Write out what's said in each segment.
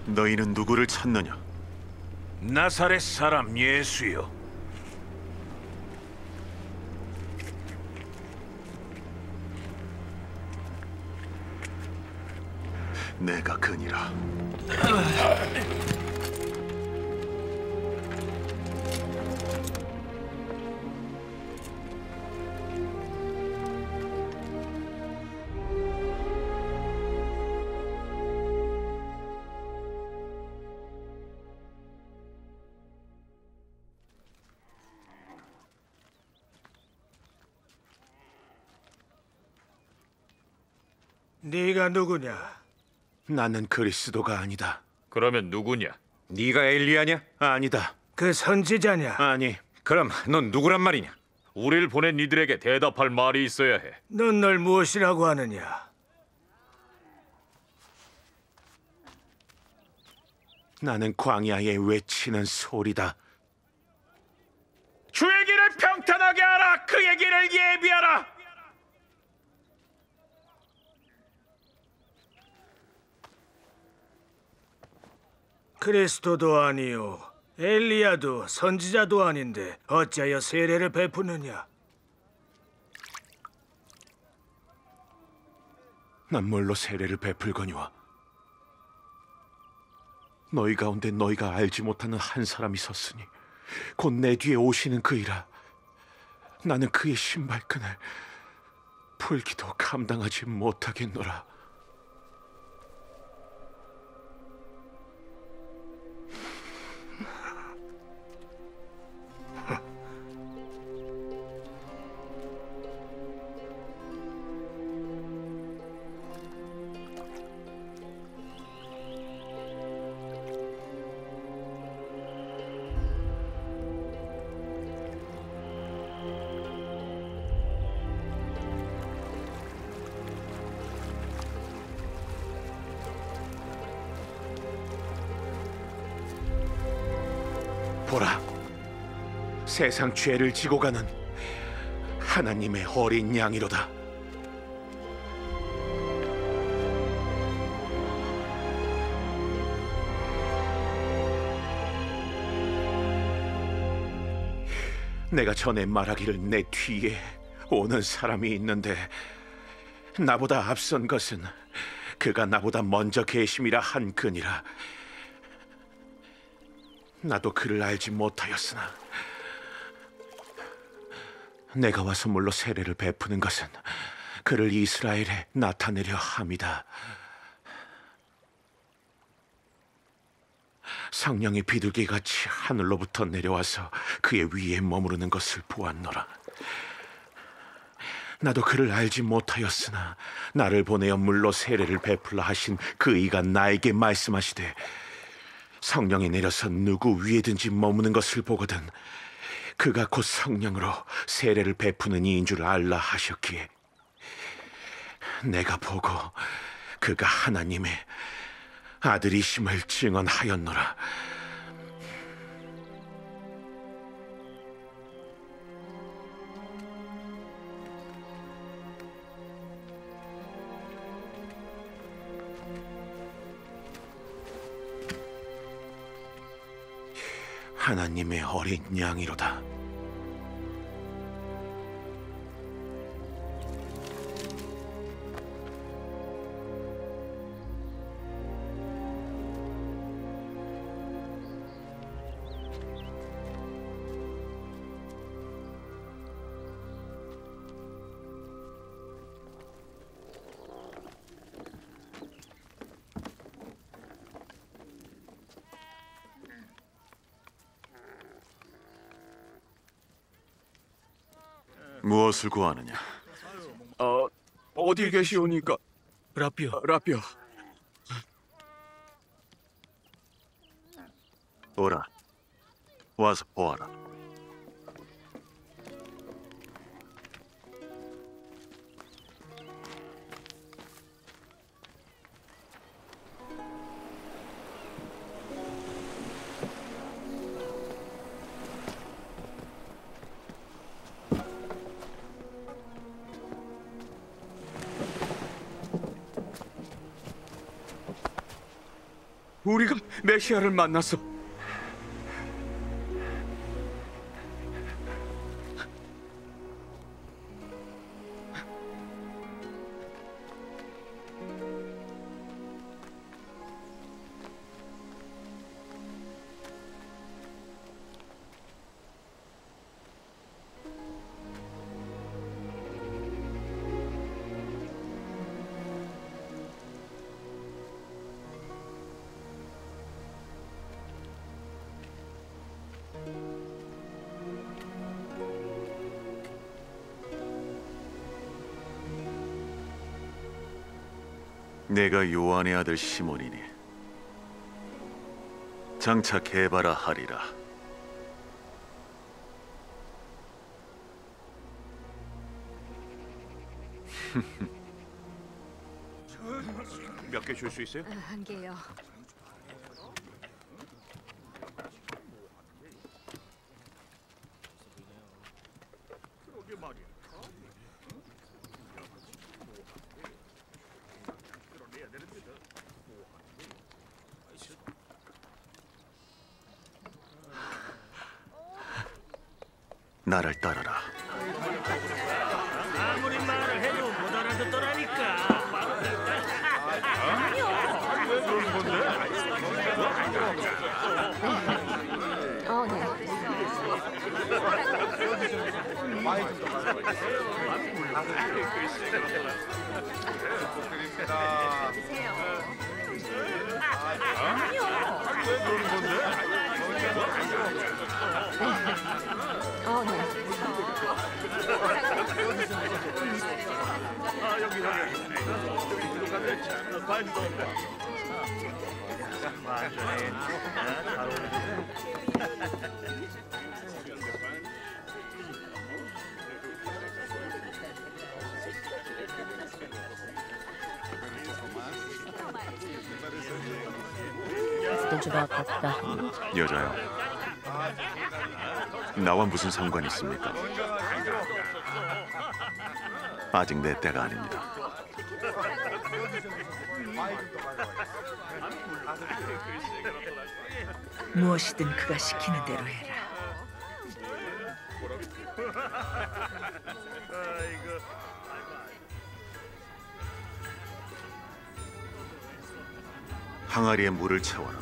너희는 누구를 찾느냐? 나사렛 사람 예수요. 내가 그니라. 네가 누구냐? 나는 그리스도가 아니다. 그러면 누구냐? 네가 엘리야냐? 아니다. 그 선지자냐? 아니, 그럼 넌 누구란 말이냐? 우릴 보낸 이들에게 대답할 말이 있어야 해. 넌 널 무엇이라고 하느냐? 나는 광야에 외치는 소리다. 주의 길을 평탄하게 하라. 그의 길을 예비하라. 그리스도도 아니요 엘리야도 선지자도 아닌데 어찌하여 세례를 베푸느냐? 난 뭘로 세례를 베풀거니와 너희 가운데 너희가 알지 못하는 한 사람이 섰으니 곧 내 뒤에 오시는 그이라. 나는 그의 신발끈을 풀기도 감당하지 못하겠노라. 보라, 세상 죄를 지고 가는 하나님의 어린 양이로다. 내가 전에 말하기를 내 뒤에 오는 사람이 있는데 나보다 앞선 것은 그가 나보다 먼저 계심이라 한 그니라. 나도 그를 알지 못하였으나 내가 와서 물로 세례를 베푸는 것은 그를 이스라엘에 나타내려 함이다. 성령이 비둘기같이 하늘로부터 내려와서 그의 위에 머무르는 것을 보았노라. 나도 그를 알지 못하였으나 나를 보내어 물로 세례를 베풀라 하신 그 이가 나에게 말씀하시되 성령이 내려서 누구 위에든지 머무는 것을 보거든 그가 곧 성령으로 세례를 베푸는 이인 줄 알라 하셨기에 내가 보고 그가 하나님의 아들이심을 증언하였노라. 하나님의 어린 양이로다. 무엇을 구하느냐? 어디 계시오니까? 라비오, 라비오. 오라, 와서 보아라. 우리가 메시아를 만났어. 내가 요한의 아들 시몬이니 장차 개바라 하리라. 몇 개 줄 수 있어요? 한 개요. 나를 따르라. 아무리 말을 해도 못 알아듣더라니까. 네. 주가 같다. 여자요. 나와 무슨 상관이 있습니까? 아직 내 때가 아닙니다. 무엇이든 그가 시키는 대로 해라. 항아리에 물을 채워라.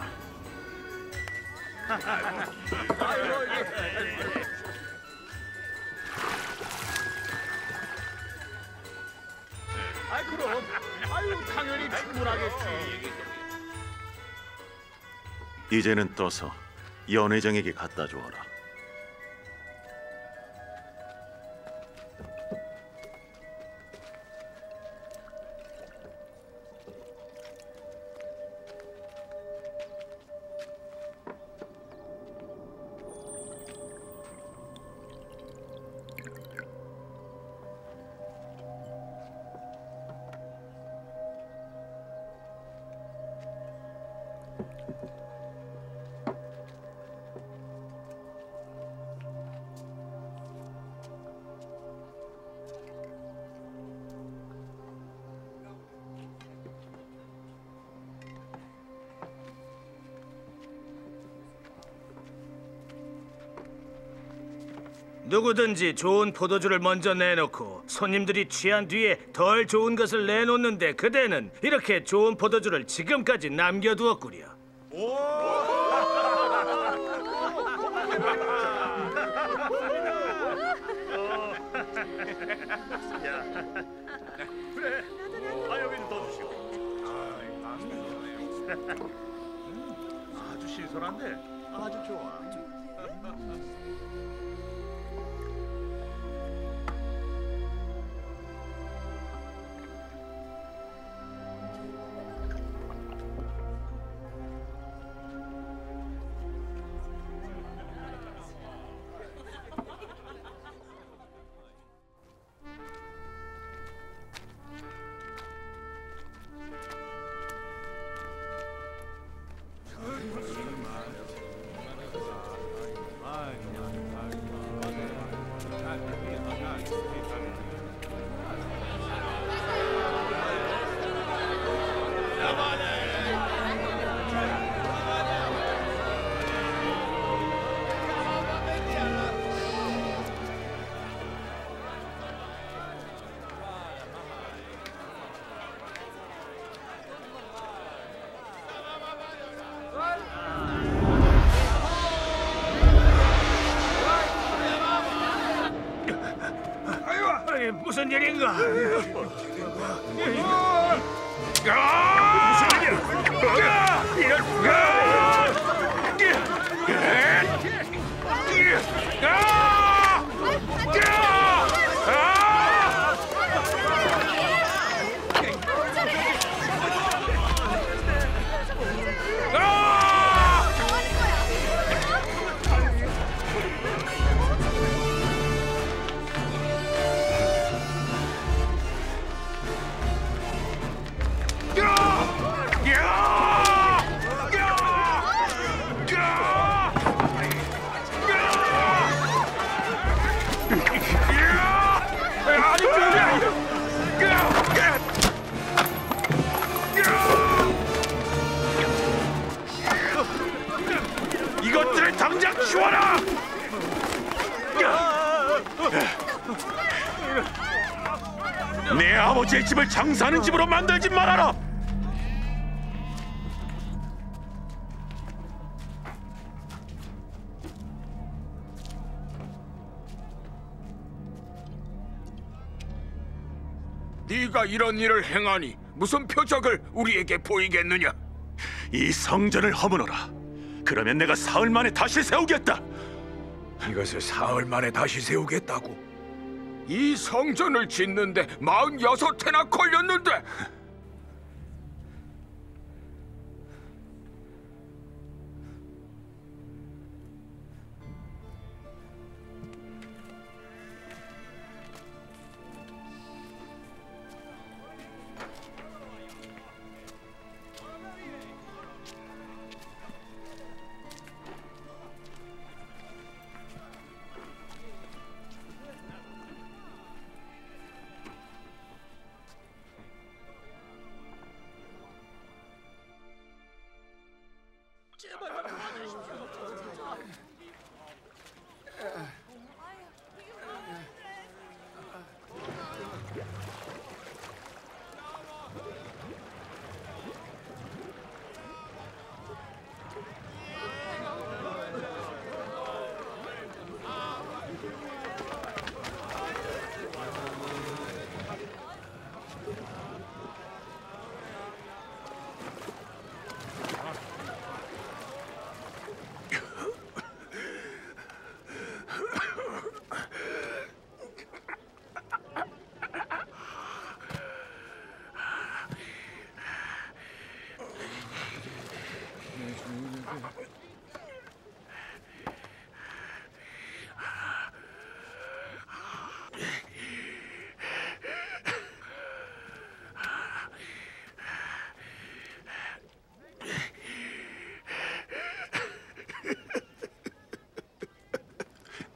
그럼. 당연히 충분하겠지. 이제는 떠서 연회장에게 갖다 주어라. 누구든지 좋은 포도주를 먼저 내놓고 손님들이 취한 뒤에 덜 좋은 것을 내놓는데 그대는 이렇게 좋은 포도주를 지금까지 남겨두었구려. 그래. 여기는 더 주시오. 아주 신선한데. 아주 좋아. 건가? 이것들을 당장 치워라! 내 아버지의 집을 장사하는 집으로 만들지 말아라! 네가 이런 일을 행하니 무슨 표적을 우리에게 보이겠느냐? 이 성전을 허무노라. 그러면 내가 사흘 만에 다시 세우겠다. 이것을 사흘 만에 다시 세우겠다고? 이 성전을 짓는데 46해나 걸렸는데.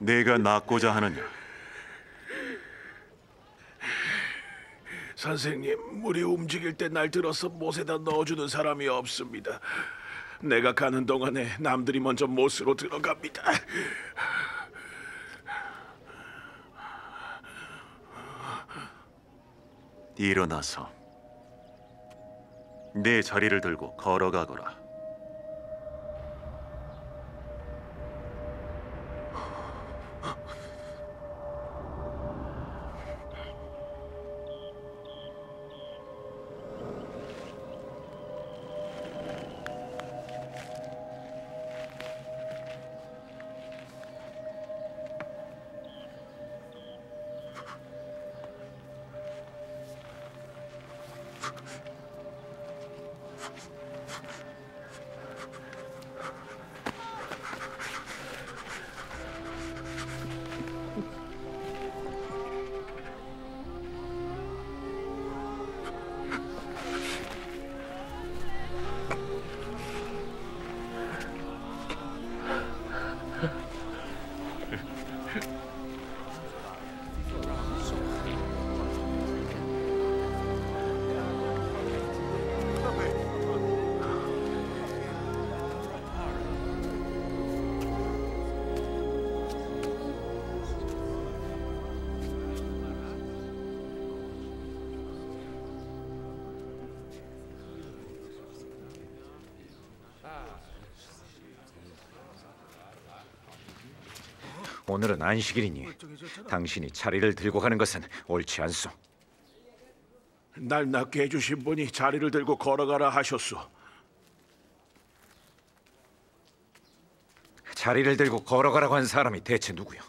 내가 낫고자 하느냐? 선생님, 물이 움직일 때 날 들어서 못에다 넣어주는 사람이 없습니다. 내가 가는 동안에 남들이 먼저 못으로 들어갑니다. 일어나서 내 자리를 들고 걸어가거라. 오늘은 안식일이니 당신이 자리를 들고 가는 것은 옳지 않소. 날 낫게 해주신 분이 자리를 들고 걸어가라 하셨소. 자리를 들고 걸어가라고 한 사람이 대체 누구요?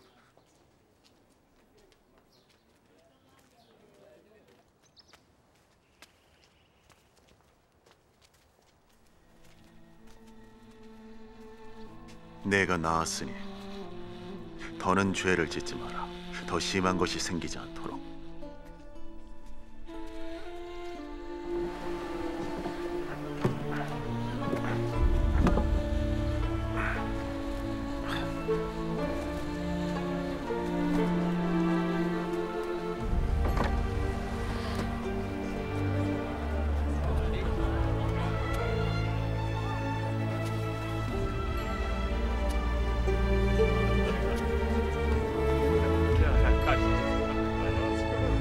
내가 나았으니 더는 죄를 짓지 마라. 더 심한 것이 생기지 않도록.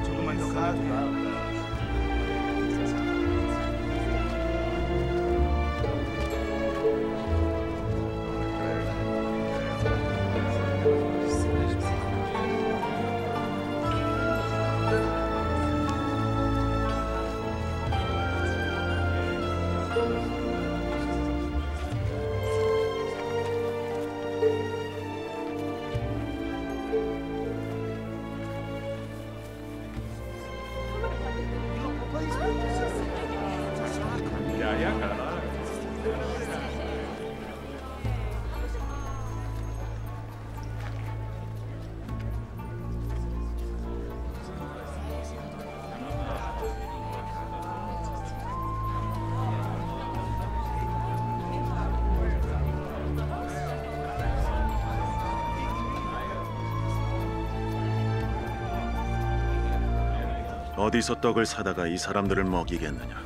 조금만 더 가면 돼. 어디서 떡을 사다가 이 사람들을 먹이겠느냐?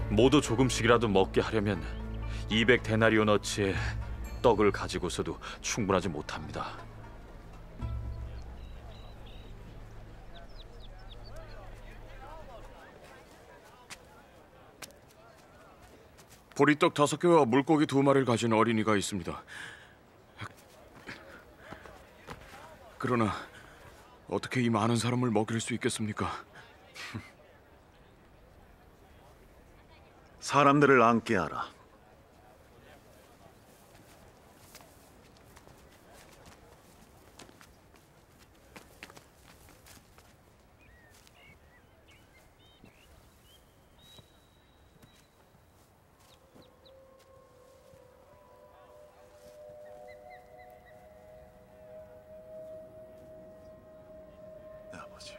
모두 조금씩이라도 먹게 하려면 200데나리온어치의 떡을 가지고서도 충분하지 못합니다. 보리떡 5개와 물고기 2마리를 가진 어린이가 있습니다. 그러나 어떻게 이 많은 사람을 먹일 수 있겠습니까? 사람들을 앉게 하라. 아버지요,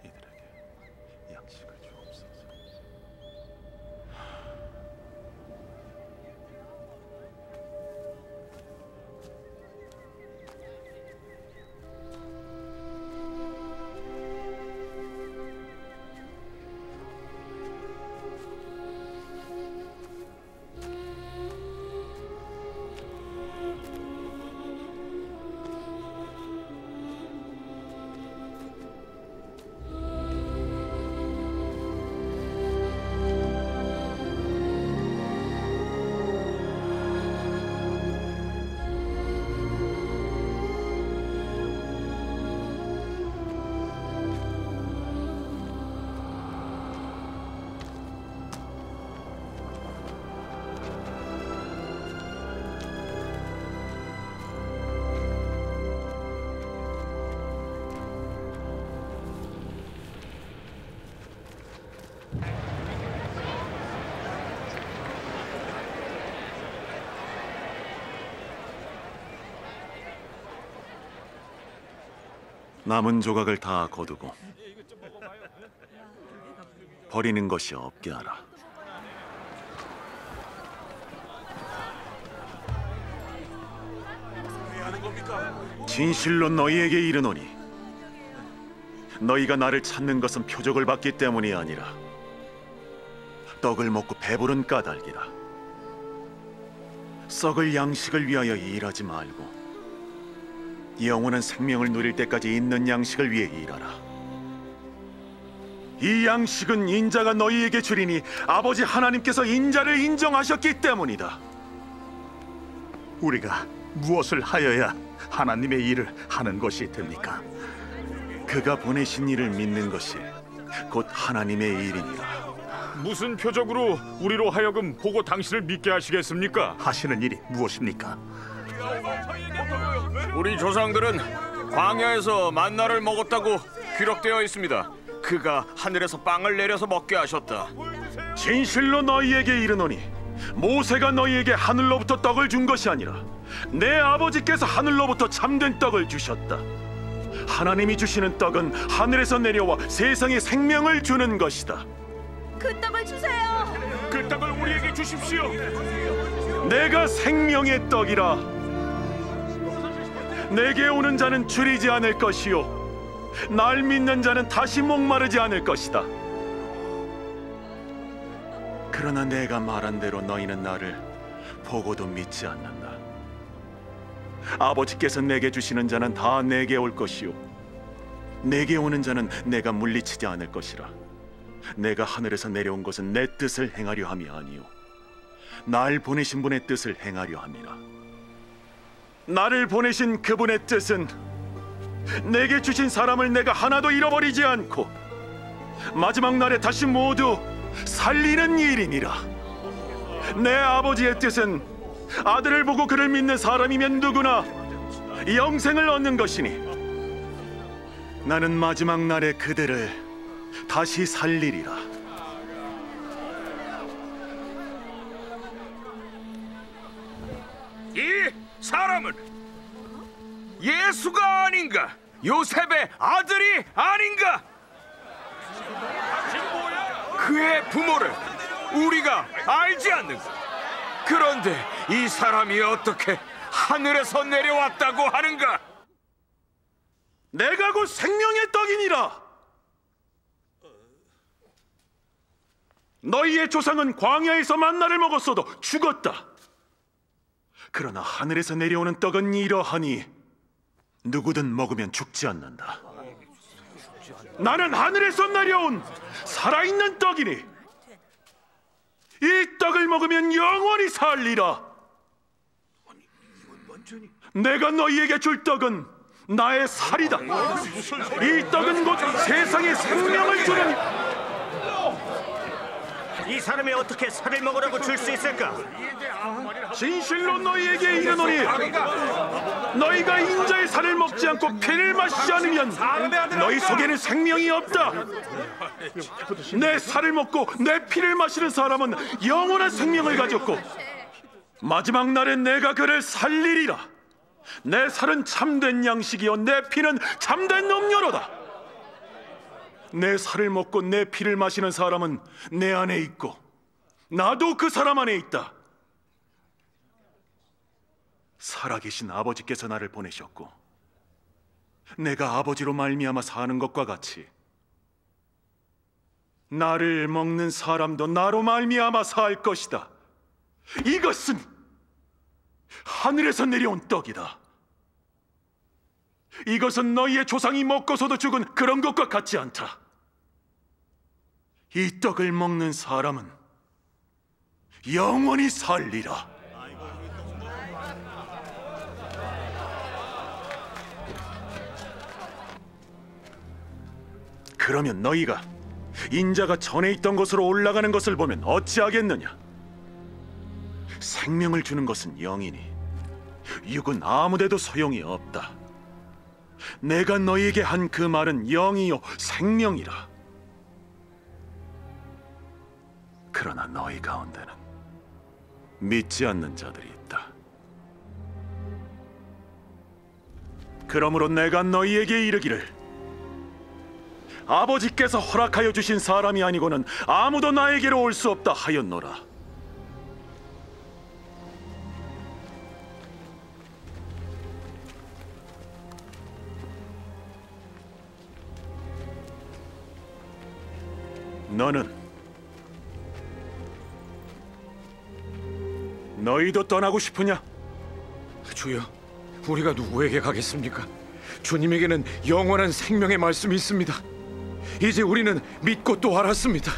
이들에게 양식을 주옵소서. 남은 조각을 다 거두고 버리는 것이 없게 하라. 진실로 너희에게 이르노니 너희가 나를 찾는 것은 표적을 받기 때문이 아니라 떡을 먹고 배부른 까닭이라. 썩을 양식을 위하여 일하지 말고 영원한 생명을 누릴 때까지 있는 양식을 위해 일하라. 이 양식은 인자가 너희에게 주리니 아버지 하나님께서 인자를 인정하셨기 때문이다. 우리가 무엇을 하여야 하나님의 일을 하는 것이 됩니까? 그가 보내신 이를 믿는 것이 곧 하나님의 일이니라. 무슨 표적으로 우리로 하여금 보고 당신을 믿게 하시겠습니까? 하시는 일이 무엇입니까? 우리 조상들은 광야에서 만나를 먹었다고 기록되어 있습니다. 그가 하늘에서 빵을 내려서 먹게 하셨다. 진실로 너희에게 이르노니 모세가 너희에게 하늘로부터 떡을 준 것이 아니라 내 아버지께서 하늘로부터 참된 떡을 주셨다. 하나님이 주시는 떡은 하늘에서 내려와 세상에 생명을 주는 것이다. 그 떡을 주세요. 그 떡을 우리에게 주십시오. 내가 생명의 떡이라. 내게 오는 자는 줄이지 않을 것이요 날 믿는 자는 다시 목마르지 않을 것이다. 그러나 내가 말한 대로 너희는 나를 보고도 믿지 않는다. 아버지께서 내게 주시는 자는 다 내게 올 것이요 내게 오는 자는 내가 물리치지 않을 것이라. 내가 하늘에서 내려온 것은 내 뜻을 행하려 함이 아니요 날 보내신 분의 뜻을 행하려 함이라. 나를 보내신 그분의 뜻은 내게 주신 사람을 내가 하나도 잃어버리지 않고 마지막 날에 다시 모두 살리는 일이니라. 내 아버지의 뜻은 아들을 보고 그를 믿는 사람이면 누구나 영생을 얻는 것이니 나는 마지막 날에 그들을 다시 살리리라. 이 사람은 예수가 아닌가? 요셉의 아들이 아닌가? 그의 부모를 우리가 알지 않는가? 그런데 이 사람이 어떻게 하늘에서 내려왔다고 하는가? 내가 곧 생명의 떡이니라. 너희의 조상은 광야에서 만나를 먹었어도 죽었다. 그러나 하늘에서 내려오는 떡은 이러하니 누구든 먹으면 죽지 않는다. 나는 하늘에서 내려온 살아있는 떡이니 이 떡을 먹으면 영원히 살리라. 내가 너희에게 줄 떡은 나의 살이다. 이 떡은 곧 세상에 생명을 주는. 이 사람이 어떻게 살을 먹으라고 줄 수 있을까? 진실로 너희에게 이르노니 너희가 인자의 살을 먹지 않고 피를 마시지 않으면 너희 속에는 생명이 없다. 내 살을 먹고 내 피를 마시는 사람은 영원한 생명을 가졌고 마지막 날에 내가 그를 살리리라. 내 살은 참된 양식이요 내 피는 참된 음료로다. 내 살을 먹고 내 피를 마시는 사람은 내 안에 있고 나도 그 사람 안에 있다. 살아계신 아버지께서 나를 보내셨고 내가 아버지로 말미암아 사는 것과 같이 나를 먹는 사람도 나로 말미암아 살 것이다. 이것은 하늘에서 내려온 떡이다. 이것은 너희의 조상이 먹고서도 죽은 그런 것과 같지 않다. 이 떡을 먹는 사람은 영원히 살리라. 그러면 너희가 인자가 전에 있던 곳으로 올라가는 것을 보면 어찌하겠느냐? 생명을 주는 것은 영이니 육은 아무데도 소용이 없다. 내가 너희에게 한 그 말은 영이요 생명이라. 그러나 너희 가운데는 믿지 않는 자들이 있다. 그러므로 내가 너희에게 이르기를 아버지께서 허락하여 주신 사람이 아니고는 아무도 나에게로 올 수 없다 하였노라. 너희도 떠나고 싶으냐? 주여, 우리가 누구에게 가겠습니까? 주님에게는 영원한 생명의 말씀이 있습니다. 이제 우리는 믿고 또 알았습니다.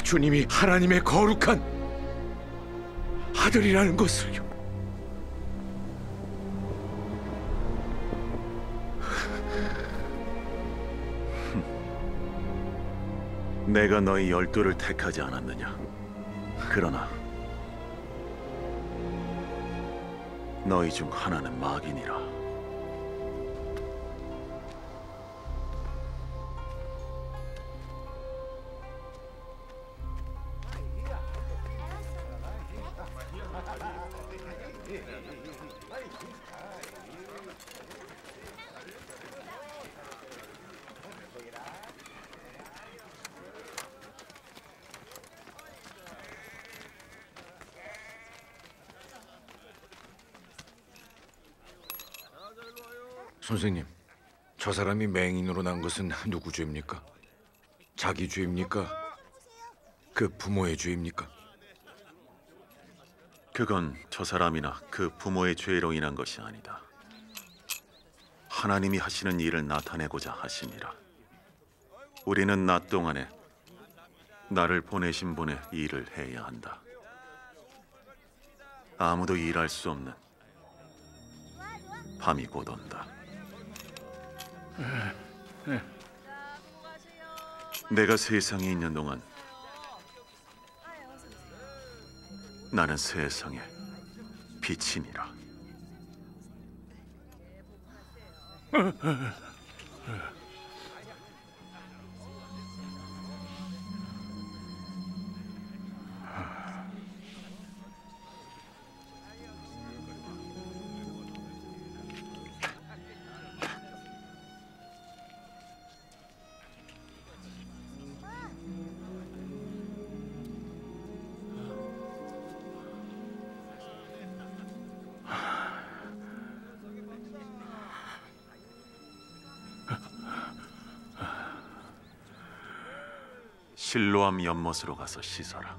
주님이 하나님의 거룩한 아들이라는 것을요. 내가 너희 12를 택하지 않았느냐? 그러나 너희 중 하나는 마귀니라. 선생님, 저 사람이 맹인으로 난 것은 누구 죄입니까? 자기 죄입니까? 그 부모의 죄입니까? 그건 저 사람이나 그 부모의 죄로 인한 것이 아니다. 하나님이 하시는 일을 나타내고자 하심이라. 우리는 낮 동안에 나를 보내신 분의 일을 해야 한다. 아무도 일할 수 없는 밤이 곧 온다. 내가 세상에 있는 동안 나는 세상의 빛이니라. 실로암 연못으로 가서 씻어라.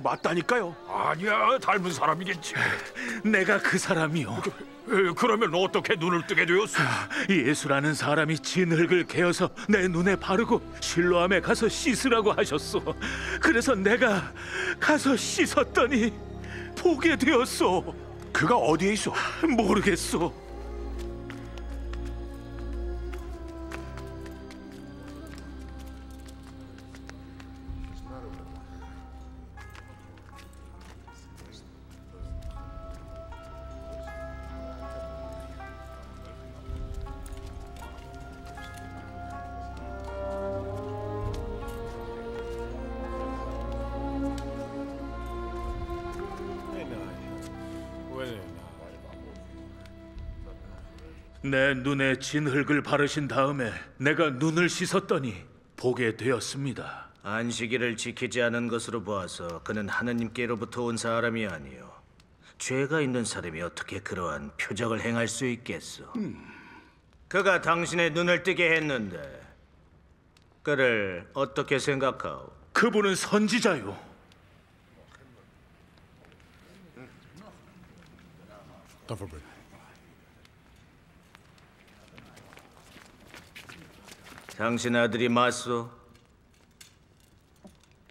맞다니까요. 아니야, 닮은 사람이겠지. 내가 그 사람이요. 그러면 어떻게 눈을 뜨게 되었어? 예수라는 사람이 진흙을 개어서 내 눈에 바르고 실로암에 가서 씻으라고 하셨소. 그래서 내가 가서 씻었더니 보게 되었소. 그가 어디에 있어? 모르겠소. 내 눈에 진흙을 바르신 다음에 내가 눈을 씻었더니 보게 되었습니다. 안식일을 지키지 않은 것으로 보아서 그는 하느님께로부터 온 사람이 아니요 죄가 있는 사람이 어떻게 그러한 표적을 행할 수 있겠소? 그가 당신의 눈을 뜨게 했는데 그를 어떻게 생각하오? 그분은 선지자요. 당신 아들이 맞소?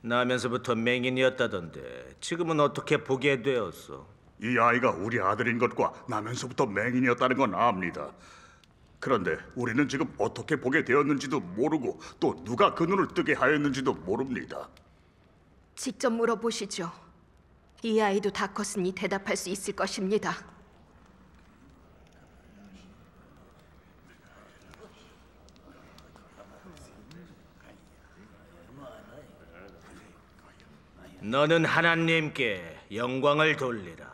나면서부터 맹인이었다던데 지금은 어떻게 보게 되었소? 이 아이가 우리 아들인 것과 나면서부터 맹인이었다는 건 압니다. 그런데 우리는 지금 어떻게 보게 되었는지도 모르고 또 누가 그 눈을 뜨게 하였는지도 모릅니다. 직접 물어보시죠. 이 아이도 다 컸으니 대답할 수 있을 것입니다. 너는 하나님께 영광을 돌리라.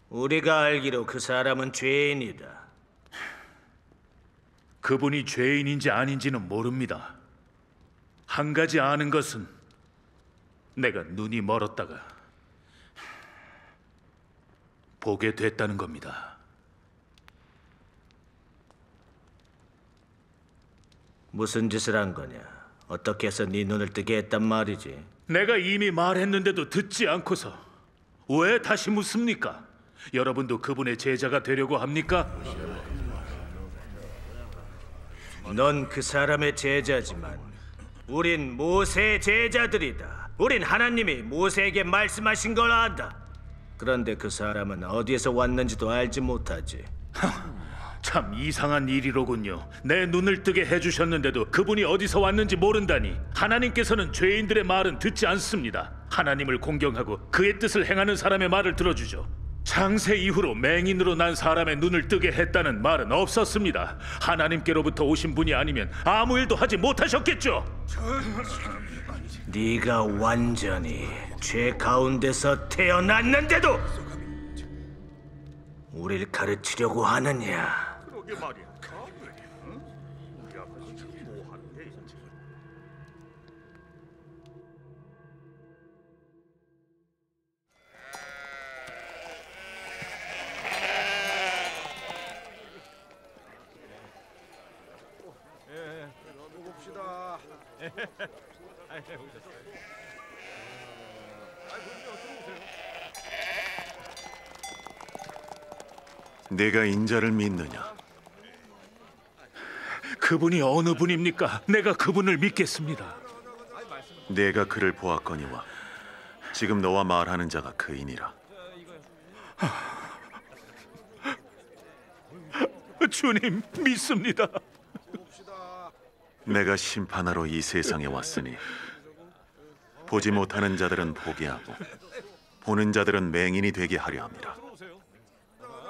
우리가 알기로 그 사람은 죄인이다. 그분이 죄인인지 아닌지는 모릅니다. 한 가지 아는 것은 내가 눈이 멀었다가 보게 됐다는 겁니다. 무슨 짓을 한 거냐? 어떻게 해서 네 눈을 뜨게 했단 말이지? 내가 이미 말했는데도 듣지 않고서 왜 다시 묻습니까? 여러분도 그분의 제자가 되려고 합니까? 넌 그 사람의 제자지만 우린 모세의 제자들이다. 우린 하나님이 모세에게 말씀하신 걸 안다. 그런데 그 사람은 어디에서 왔는지도 알지 못하지. 참 이상한 일이로군요. 내 눈을 뜨게 해주셨는데도 그분이 어디서 왔는지 모른다니. 하나님께서는 죄인들의 말은 듣지 않습니다. 하나님을 공경하고 그의 뜻을 행하는 사람의 말을 들어주죠. 창세 이후로 맹인으로 난 사람의 눈을 뜨게 했다는 말은 없었습니다. 하나님께로부터 오신 분이 아니면 아무 일도 하지 못하셨겠죠. 네가 완전히 죄 가운데서 태어났는데도 우릴 가르치려고 하느냐? 그러게 말이야. 내가 인자를 믿느냐? 그분이 어느 분입니까? 내가 그분을 믿겠습니다. 내가 그를 보았거니와 지금 너와 말하는 자가 그이니라. 주님 믿습니다. 내가 심판하러 이 세상에 왔으니 보지 못하는 자들은 보게 하고 보는 자들은 맹인이 되게 하려 함이라.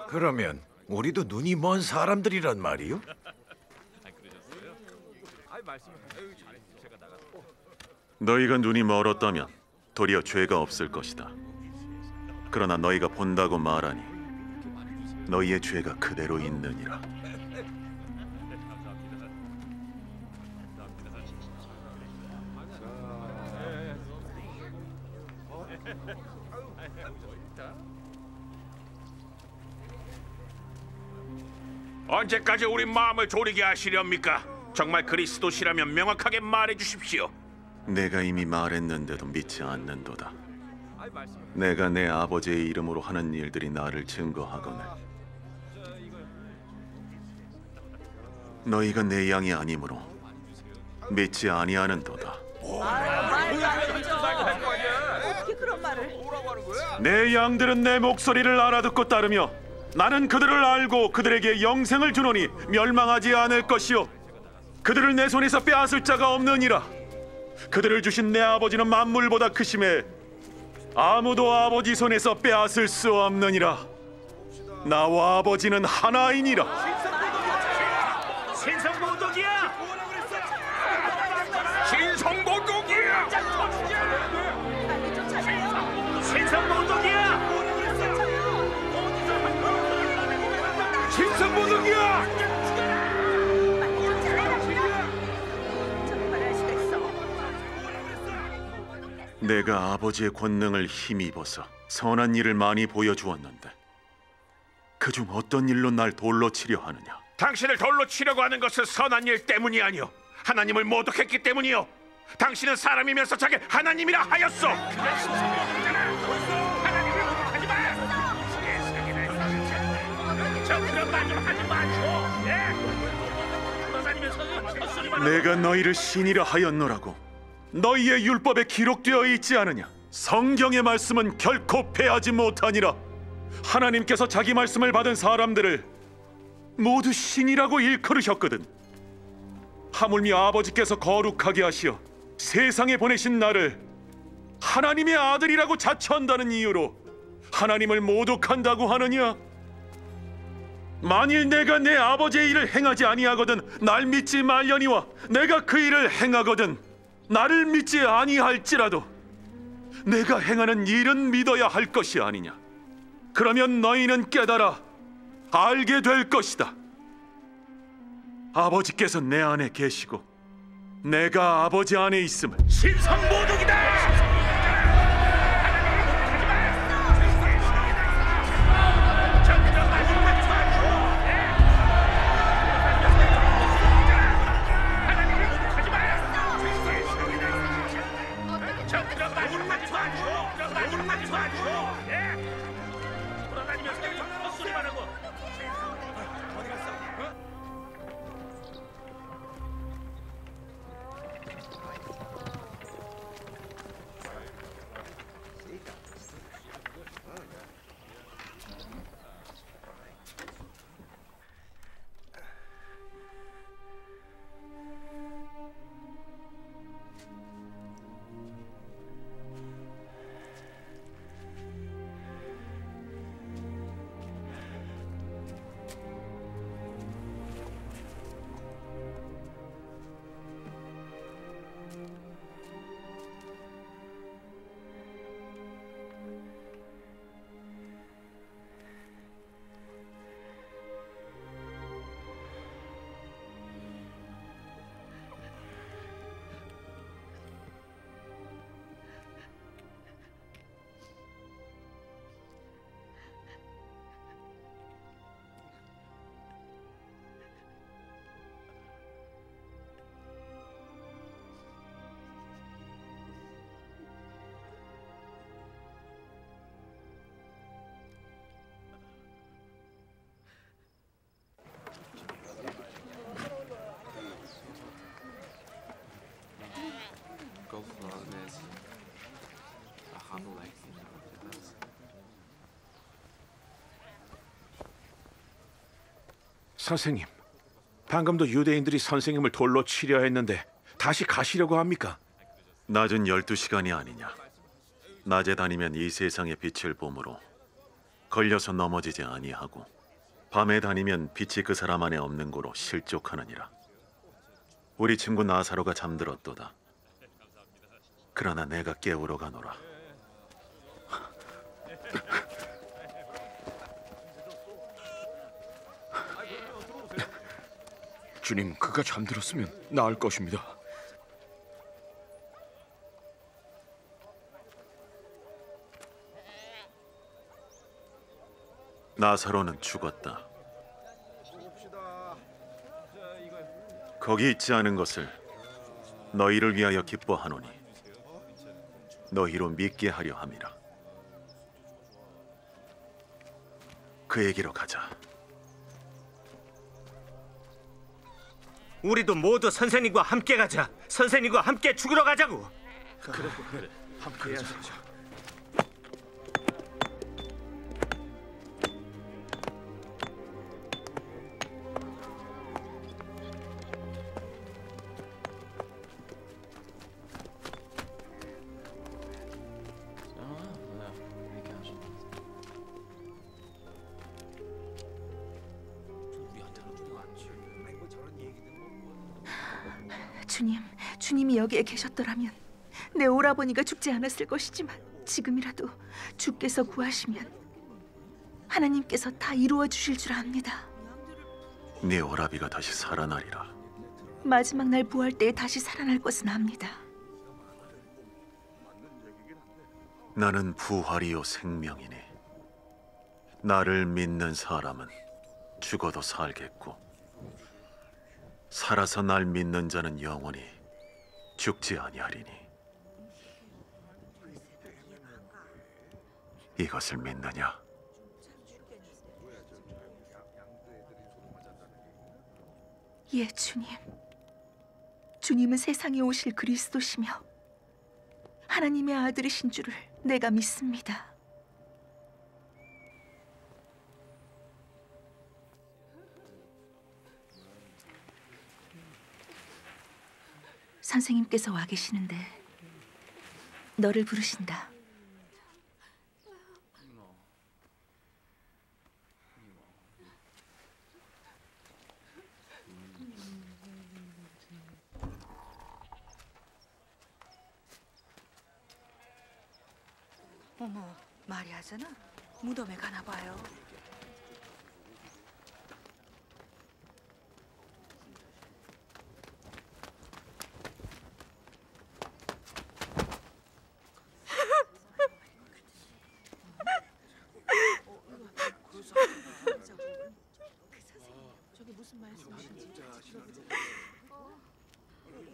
그러면 우리도 눈이 먼 사람들이란 말이요? 너희가 눈이 멀었다면 도리어 죄가 없을 것이다. 그러나 너희가 본다고 말하니 너희의 죄가 그대로 있느니라. 언제까지 우리 마음을 졸이게 하시렵니까? 정말 그리스도시라면 명확하게 말해 주십시오. 내가 이미 말했는데도 믿지 않는도다. 내가 내 아버지의 이름으로 하는 일들이 나를 증거하거늘 너희가 내 양이 아니므로 믿지 아니하는도다. 어떻게 그런 말을? 내 양들은 내 목소리를 알아듣고 따르며 나는 그들을 알고 그들에게 영생을 주노니 멸망하지 않을 것이요 그들을 내 손에서 빼앗을 자가 없느니라. 그들을 주신 내 아버지는 만물보다 크심에 아무도 아버지 손에서 빼앗을 수 없느니라. 나와 아버지는 하나이니라. 신성모독이야! 신성모독이야! 신성모독이야! 신성모독이야! 내가 아버지의 권능을 힘입어서 선한 일을 많이 보여주었는데 그중 어떤 일로 날 돌로 치려 하느냐? 당신을 돌로 치려고 하는 것은 선한 일 때문이 아니요 하나님을 모독했기 때문이요. 당신은 사람이면서 자기 하나님이라 하였소. 내가 너희를 신이라 하였노라고 너희의 율법에 기록되어 있지 않으냐? 성경의 말씀은 결코 패하지 못하니라. 하나님께서 자기 말씀을 받은 사람들을 모두 신이라고 일컬으셨거든. 하물며 아버지께서 거룩하게 하시어 세상에 보내신 나를 하나님의 아들이라고 자처한다는 이유로 하나님을 모독한다고 하느냐? 만일 내가 내 아버지의 일을 행하지 아니하거든 날 믿지 말려니와 내가 그 일을 행하거든 나를 믿지 아니할지라도 내가 행하는 일은 믿어야 할 것이 아니냐. 그러면 너희는 깨달아 알게 될 것이다. 아버지께서 내 안에 계시고 내가 아버지 안에 있음을. 신성모독이다! 선생님, 방금도 유대인들이 선생님을 돌로 치려 했는데 다시 가시려고 합니까? 낮은 12시간이 아니냐. 낮에 다니면 이 세상의 빛을 보므로 걸려서 넘어지지 아니하고 밤에 다니면 빛이 그 사람 안에 없는 고로 실족하느니라. 우리 친구 나사로가 잠들었도다. 그러나 내가 깨우러 가노라. 주님, 그가 잠들었으면 나을 것입니다. 나사로는 죽었다. 거기 있지 않은 것을 너희를 위하여 기뻐하노니 너희로 믿게 하려 함이라. 그에게로 가자. 우리도 모두 선생님과 함께 가자. 선생님과 함께 죽으러 가자고. 그래. 함께 가자. 주님이 여기에 계셨더라면 내 오라버니가 죽지 않았을 것이지만 지금이라도 주께서 구하시면 하나님께서 다 이루어 주실 줄 압니다. 네 오라비가 다시 살아나리라. 마지막 날 부활 때에 다시 살아날 것은 압니다. 나는 부활이요 생명이니 나를 믿는 사람은 죽어도 살겠고 살아서 날 믿는 자는 영원히 죽지 아니하리니 이것을 믿느냐? 예, 주님. 주님은 세상에 오실 그리스도시며 하나님의 아들이신 줄을 내가 믿습니다. 선생님께서 와 계시는데 너를 부르신다. 어머, 마리아잖아. 무덤에 가나 봐요.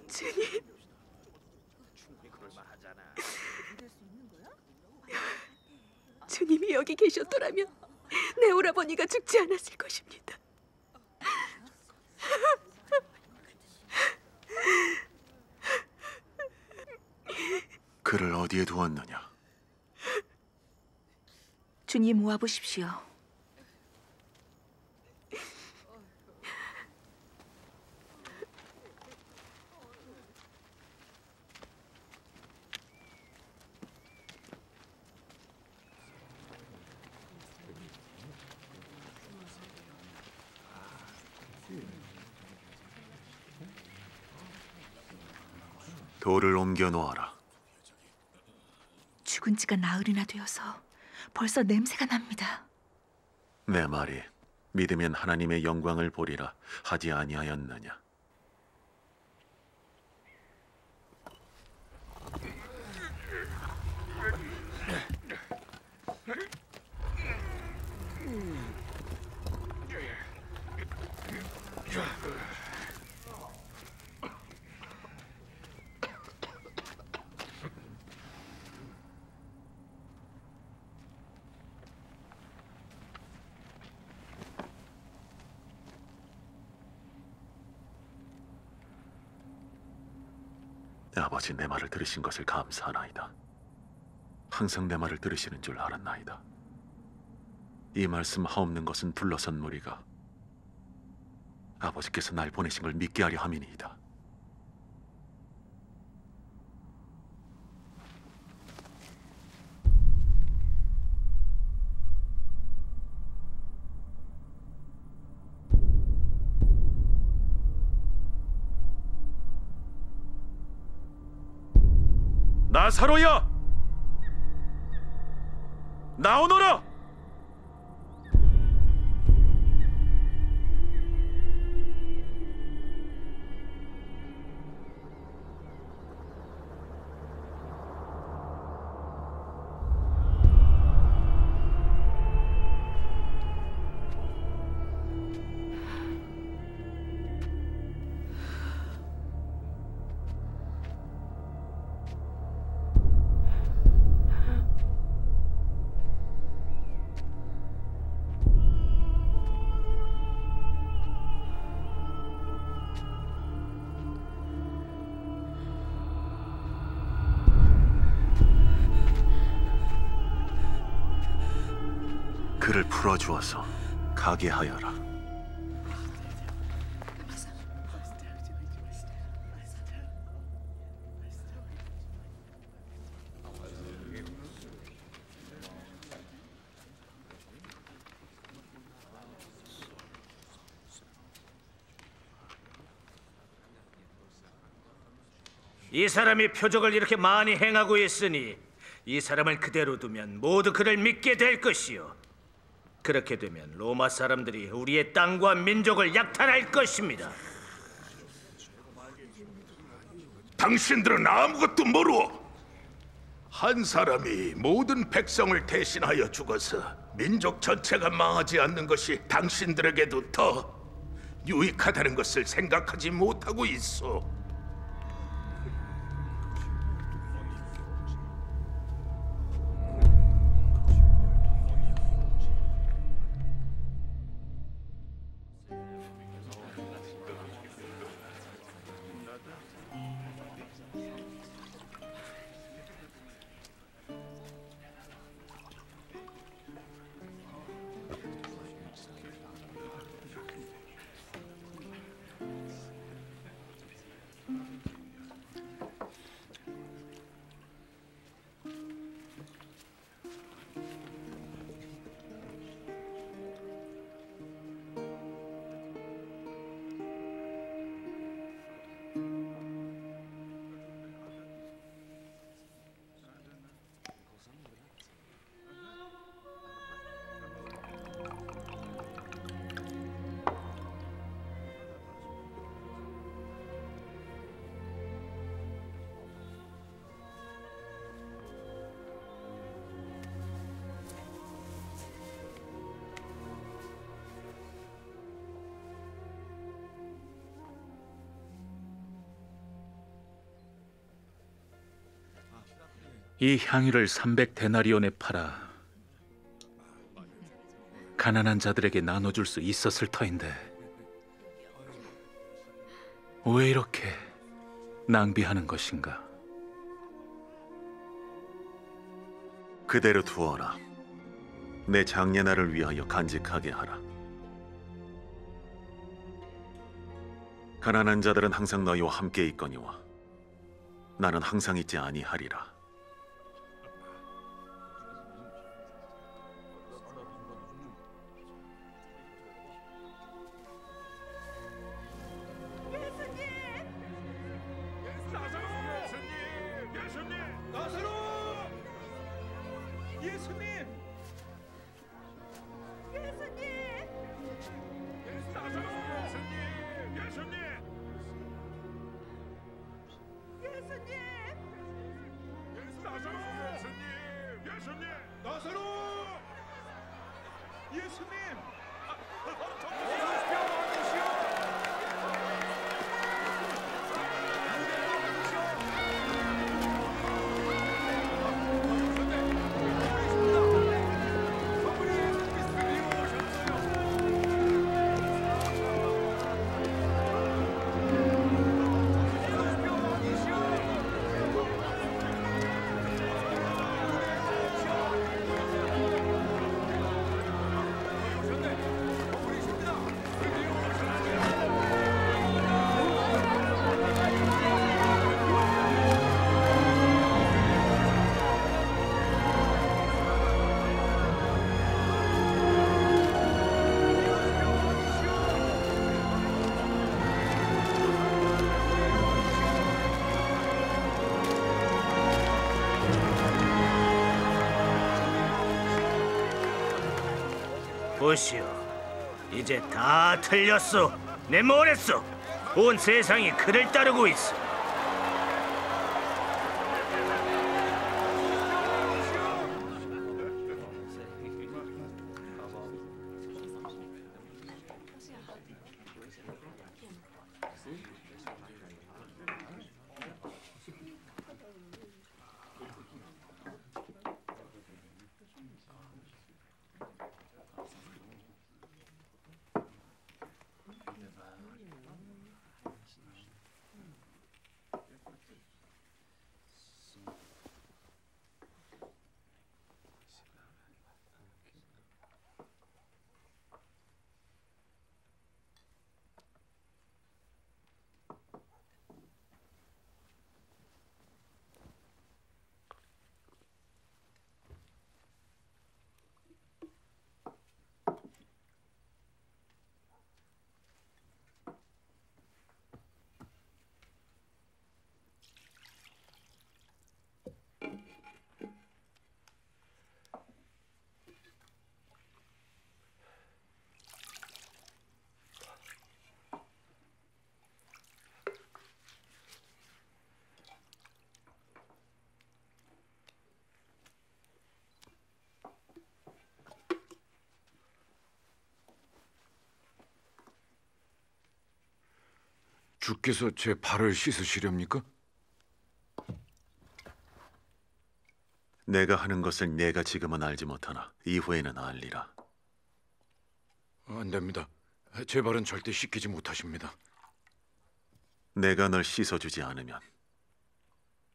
주님, 주님이 여기 계셨더라면 내 오라버니가 죽지 않았을 것입니다. 그를 어디에 두었느냐? 주님 모아보십시오. 돌을 옮겨 놓아라. 죽은 지가 나흘이나 되어서 벌써 냄새가 납니다. 내 말이 믿으면 하나님의 영광을 보리라 하지 아니하였느냐? 아버지, 내 말을 들으신 것을 감사하나이다. 항상 내 말을 들으시는 줄 알았나이다. 이 말씀 하옵는 것은 둘러선 무리가 아버지께서 날 보내신 걸 믿게 하려 함이니이다. 나사로야! 나오너라! 그를 풀어주어서 가게 하여라. 이 사람이 표적을 이렇게 많이 행하고 있으니 이 사람을 그대로 두면 모두 그를 믿게 될 것이요. 그렇게 되면 로마 사람들이 우리의 땅과 민족을 약탈할 것입니다. 당신들은 아무것도 모르오. 한 사람이 모든 백성을 대신하여 죽어서 민족 전체가 망하지 않는 것이 당신들에게도 더 유익하다는 것을 생각하지 못하고 있어. 이 향유를 300데나리온에 팔아 가난한 자들에게 나눠줄 수 있었을 터인데 왜 이렇게 낭비하는 것인가? 그대로 두어라. 내 장례날을 위하여 간직하게 하라. 가난한 자들은 항상 너희와 함께 있거니와 나는 항상 있지 아니하리라. 보시오, 이제 다 틀렸소. 내 말했소. 온 세상이 그를 따르고 있어. 주께서 제 발을 씻으시렵니까? 내가 하는 것을 내가 지금은 알지 못하나 이후에는 알리라. 안 됩니다. 제 발은 절대 씻기지 못하십니다. 내가 널 씻어주지 않으면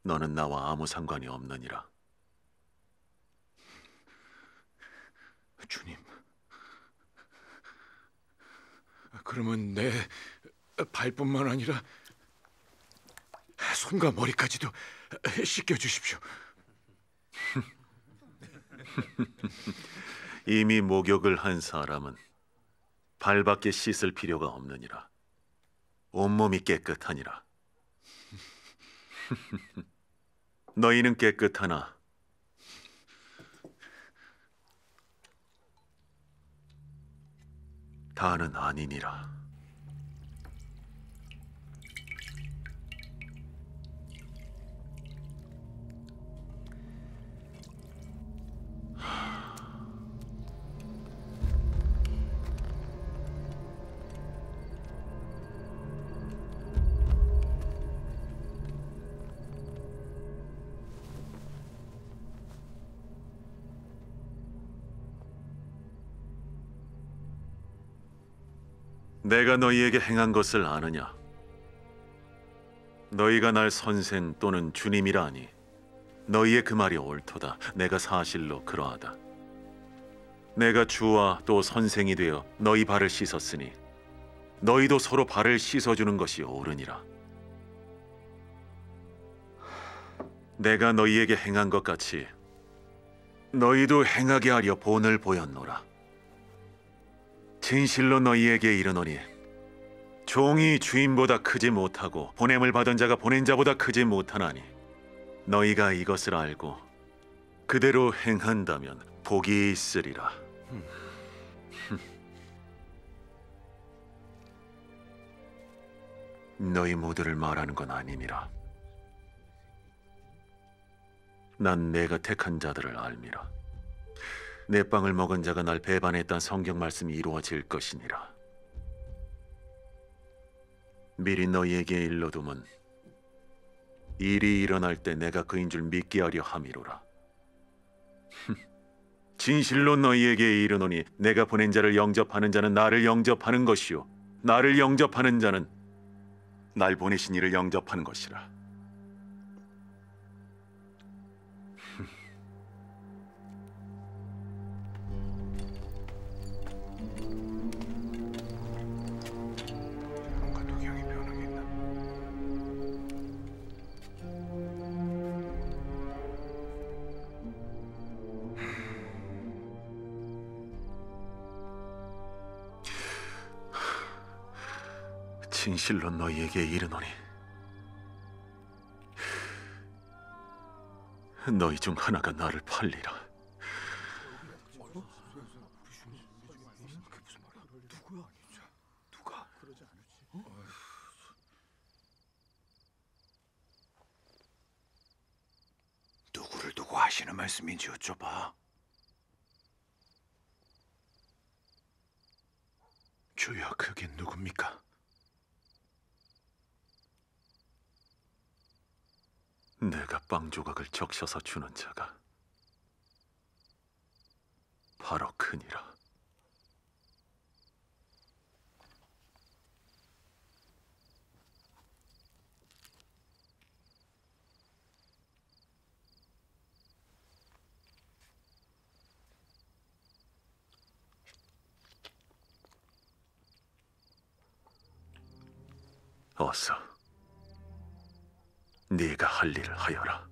너는 나와 아무 상관이 없느니라. 주님, 그러면 내 발뿐만 아니라 손과 머리까지도 씻겨주십시오. 이미 목욕을 한 사람은 발밖에 씻을 필요가 없느니라. 온몸이 깨끗하니라. 너희는 깨끗하나 다는 아니니라. 내가 너희에게 행한 것을 아느냐? 너희가 날 선생 또는 주님이라 하니 너희의 그 말이 옳도다. 내가 사실로 그러하다. 내가 주와 또 선생이 되어 너희 발을 씻었으니 너희도 서로 발을 씻어주는 것이 옳으니라. 내가 너희에게 행한 것 같이 너희도 행하게 하려 본을 보였노라. 진실로 너희에게 이르노니 종이 주인보다 크지 못하고 보냄을 받은 자가 보낸 자보다 크지 못하나니 너희가 이것을 알고 그대로 행한다면 복이 있으리라. 너희 모두를 말하는 건 아니니라. 난 내가 택한 자들을 알미라. 내 빵을 먹은 자가 날 배반했다는 성경 말씀이 이루어질 것이니라. 미리 너희에게 일러두면 일이 일어날 때 내가 그인 줄 믿게 하려 함이로라. 진실로 너희에게 이르노니 내가 보낸 자를 영접하는 자는 나를 영접하는 것이요 나를 영접하는 자는 날 보내신 이를 영접하는 것이라. 뭔가 동향이 변하게 있나? 진실로 너희에게 이르노니 너희 중 하나가 나를 팔리라. 누구를 두고 하시는 말씀인지 여쭤봐. 주여, 그게 누굽니까? 내가 빵 조각을 적셔서 주는 자가 바로 그니라. 어서 네가 할 일을 하여라.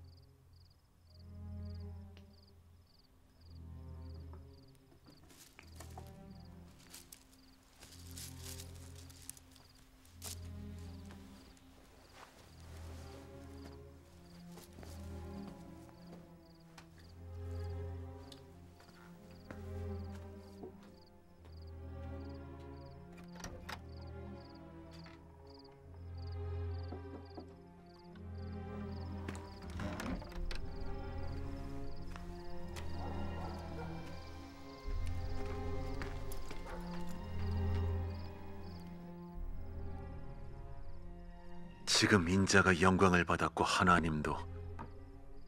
지금 인자가 영광을 받았고 하나님도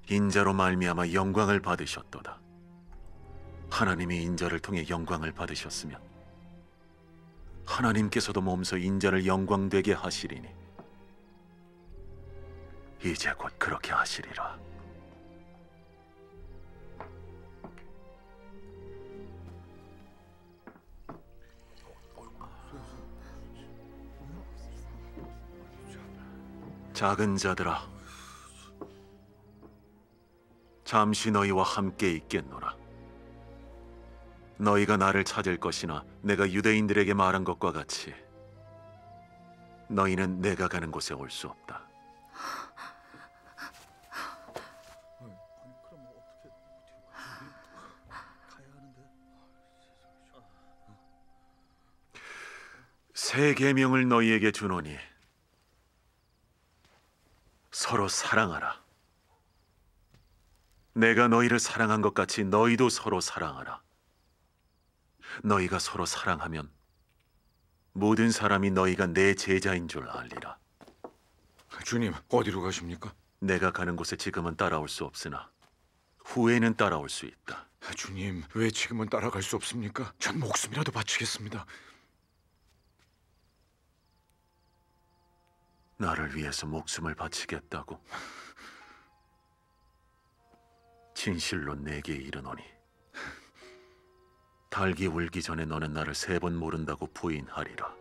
인자로 말미암아 영광을 받으셨도다. 하나님이 인자를 통해 영광을 받으셨으면 하나님께서도 몸소 인자를 영광되게 하시리니 이제 곧 그렇게 하시리라. 작은 자들아, 잠시 너희와 함께 있겠노라. 너희가 나를 찾을 것이나 내가 유대인들에게 말한 것과 같이 너희는 내가 가는 곳에 올 수 없다. 새 계명을 너희에게 주노니 서로 사랑하라. 내가 너희를 사랑한 것 같이 너희도 서로 사랑하라. 너희가 서로 사랑하면 모든 사람이 너희가 내 제자인 줄 알리라. 주님, 어디로 가십니까? 내가 가는 곳에 지금은 따라올 수 없으나 후에는 따라올 수 있다. 주님, 왜 지금은 따라갈 수 없습니까? 전 목숨이라도 바치겠습니다. 나를 위해서 목숨을 바치겠다고. 진실로 내게 이르노니 닭이 울기 전에 너는 나를 3번 모른다고 부인하리라.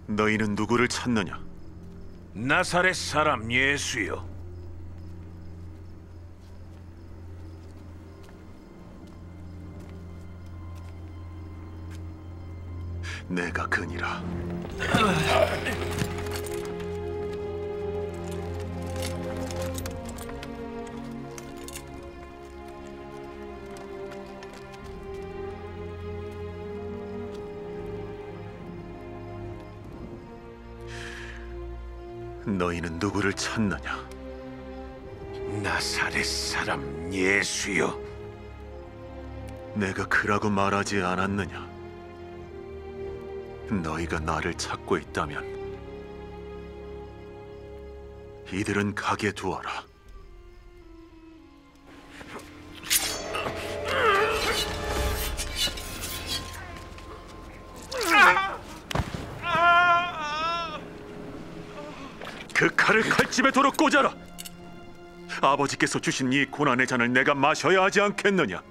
너희는 누구를 찾느냐? 나사렛 사람 예수요. 내가 그니라. 너희는 누구를 찾느냐? 나사렛 사람 예수요. 내가 그라고 말하지 않았느냐? 너희가 나를 찾고 있다면 이들은 가게 두어라. 그 칼을 칼집에 도로 꽂아라. 아버지께서 주신 이 고난의 잔을 내가 마셔야 하지 않겠느냐?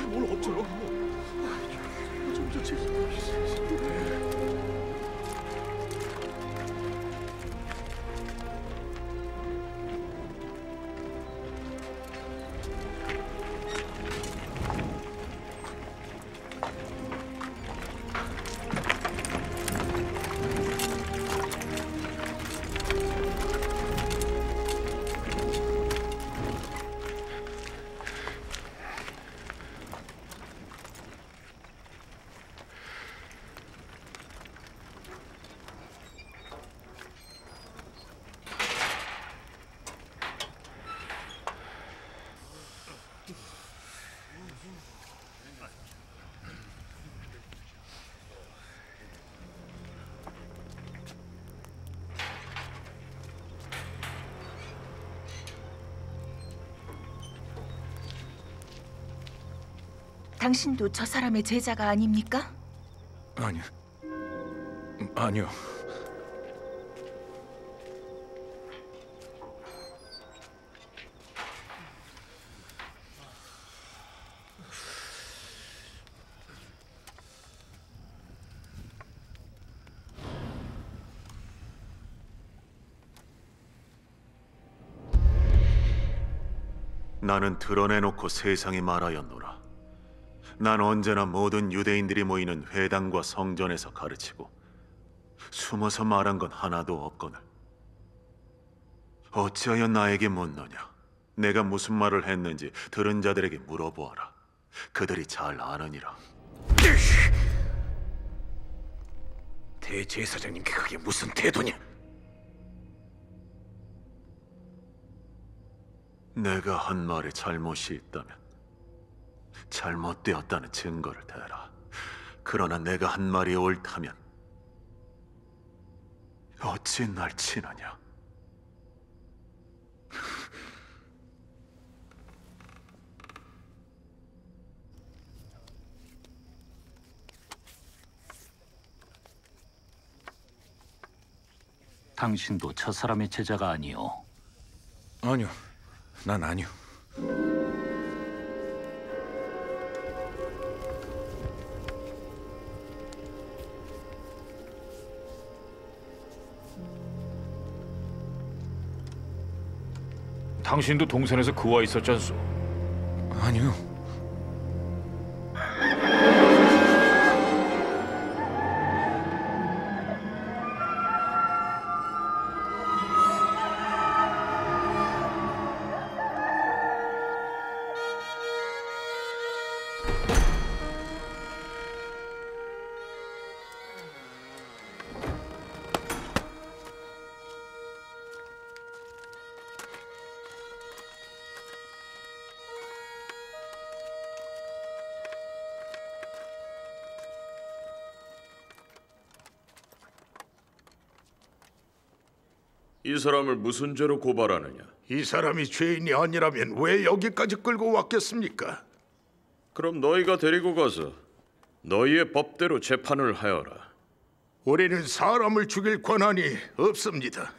뭘 어쩌라고? 당신도 저 사람의 제자가 아닙니까? 아니요. 나는 드러내놓고 세상에 말하였노라. 난 언제나 모든 유대인들이 모이는 회당과 성전에서 가르치고 숨어서 말한 건 하나도 없거늘. 어찌하여 나에게 묻느냐? 내가 무슨 말을 했는지 들은 자들에게 물어보아라. 그들이 잘 아느니라. 대제사장님께 그게 무슨 태도냐? 내가 한 말에 잘못이 있다면 잘못되었다는 증거를 대라. 그러나 내가 한 말이 옳다면 어찌 날 치느냐? 당신도 저 사람의 제자가 아니오. 아니요. 난 아니요. 당신도 동산에서 그와 있었지 않소? 아니요. 이 사람을 무슨 죄로 고발하느냐? 이 사람이 죄인이 아니라면 왜 여기까지 끌고 왔겠습니까? 그럼 너희가 데리고 가서 너희의 법대로 재판을 하여라. 우리는 사람을 죽일 권한이 없습니다.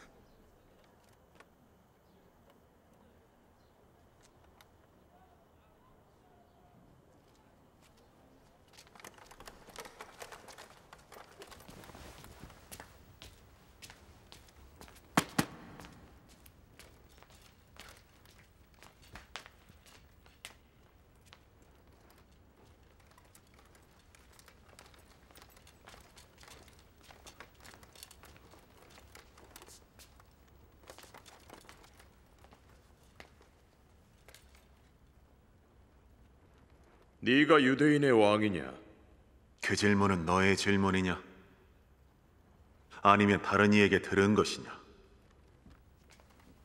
네가 유대인의 왕이냐? 그 질문은 너의 질문이냐? 아니면 다른 이에게 들은 것이냐?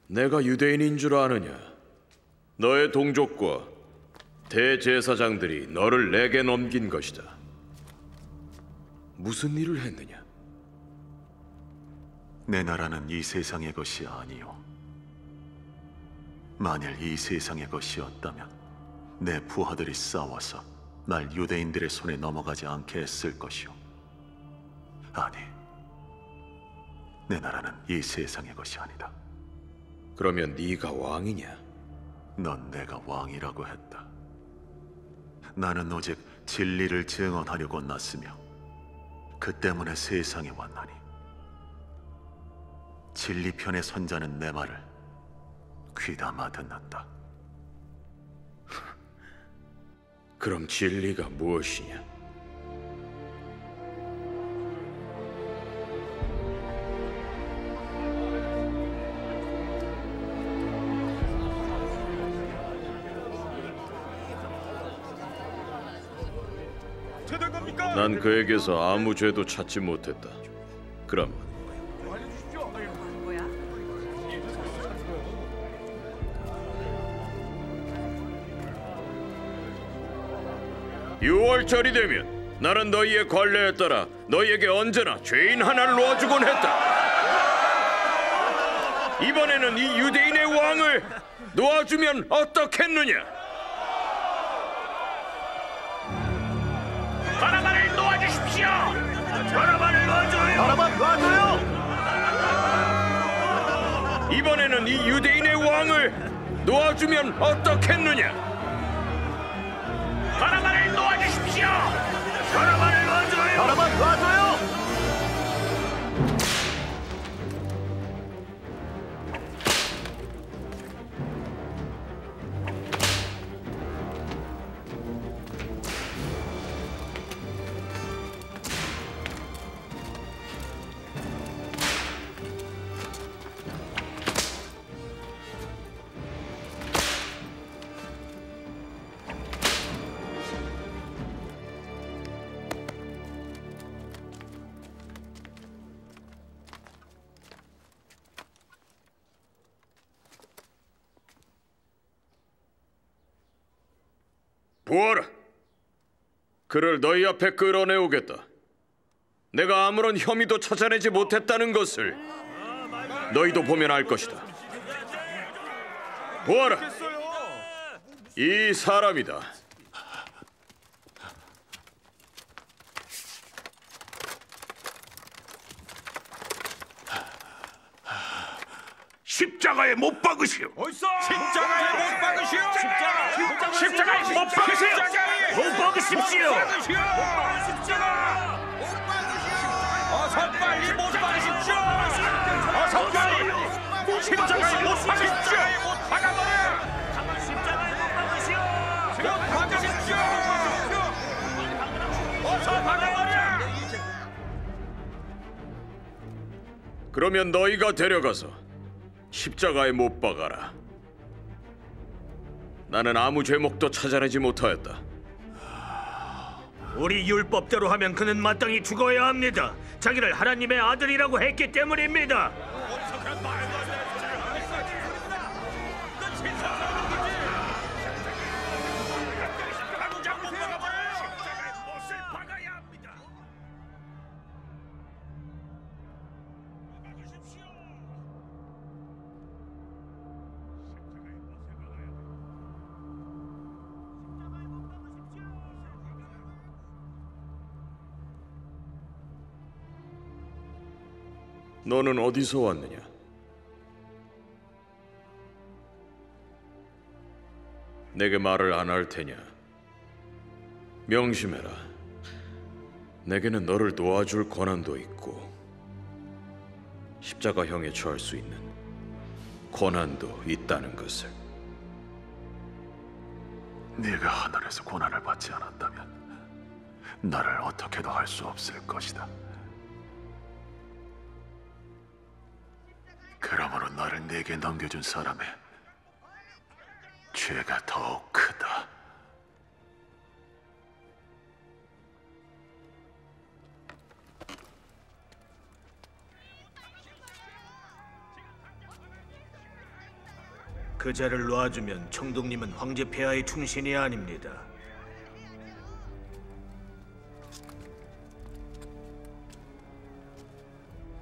내가 유대인인 줄 아느냐? 너의 동족과 대제사장들이 너를 내게 넘긴 것이다. 무슨 일을 했느냐? 내 나라는 이 세상의 것이 아니요. 만일 이 세상의 것이었다면 내 부하들이 싸워서 날 유대인들의 손에 넘어가지 않게 했을 것이오. 아니, 내 나라는 이 세상의 것이 아니다. 그러면 네가 왕이냐? 넌 내가 왕이라고 했다. 나는 오직 진리를 증언하려고 났으며 그 때문에 세상에 왔나니 진리 편에 선 자는 내 말을 귀담아 듣는다. 그럼 진리가 무엇이냐? 난 그에게서 아무 죄도 찾지 못했다. 그럼 유월절이 되면 나는 너희의 관례에 따라 너희에게 언제나 죄인 하나를 놓아주곤 했다. 이번에는 이 유대인의 왕을 놓아주면 어떻겠느냐? 바나바를 놓아주십시오. 바나바를 놔줘요. 바나바 놔줘요. 이번에는 이 유대인의 왕을 놓아주면 어떻겠느냐? 바나바를 놓아주십시오. 바나바를 놔줘요. 바나바 놔줘요. 보아라, 그를 너희 앞에 끌어내오겠다. 내가 아무런 혐의도 찾아내지 못했다는 것을 너희도 보면 알 것이다. 보아라, 이 사람이다. 십자가에 못 박으시오. 십자가에 못 박으시오. 십자가에 못 박으세요. 못 박으십시오. 어서 빨리 못 박으십시오. 어서 빨리 십자가에 못 박으십시오. 못 박아버려. 십자가에 못 박으시오. 못 박으십시오. 어서 박아버려. 그러면 너희가 데려가서 십자가에 못 박아라. 나는 아무 죄목도 찾아내지 못하였다. 우리 율법대로 하면 그는 마땅히 죽어야 합니다. 자기를 하나님의 아들이라고 했기 때문입니다. 너는 어디서 왔느냐? 내게 말을 안 할 테냐? 명심해라. 내게는 너를 도와줄 권한도 있고 십자가형에 처할 수 있는 권한도 있다는 것을. 네가 하늘에서 고난을 받지 않았다면 나를 어떻게도 할 수 없을 것이다. 그러므로 나를 네게 넘겨준 사람의 죄가 더욱 크다. 그 자를 놓아주면 총독님은 황제 폐하의 충신이 아닙니다.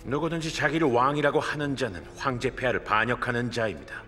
누구든지 자기를 왕이라고 하는 자는 황제 폐하를 반역하는 자입니다.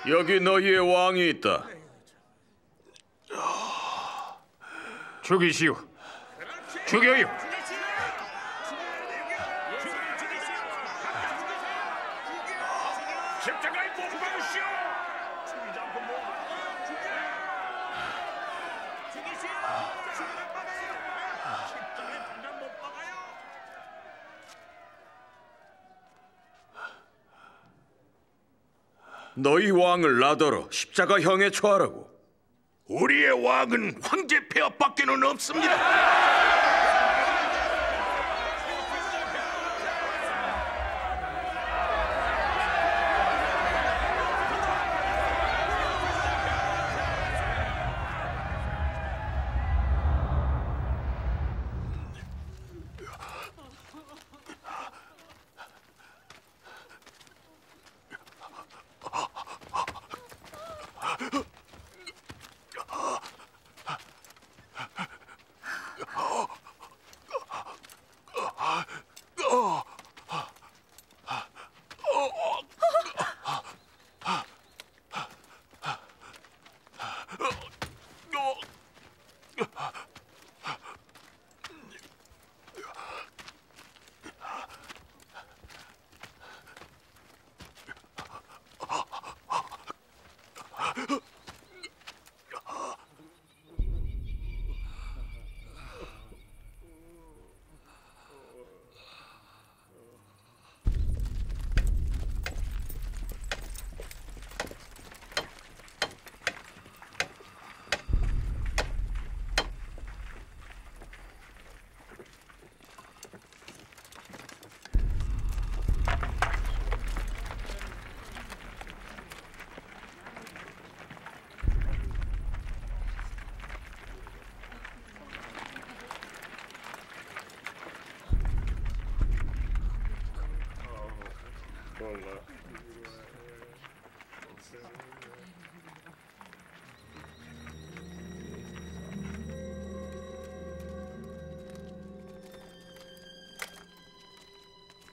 여기 너희의 왕이 있다. 죽이시오. 죽여요. 십자가에 못 박으시오. 너희 왕을 나더러 십자가형에 처하라고. 우리의 왕은 황제 폐하밖에는 없습니다.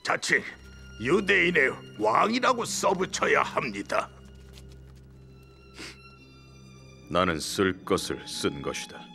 자칭 유대인의 왕이라고 써붙여야 합니다. 나는 쓸 것을 쓴 것이다.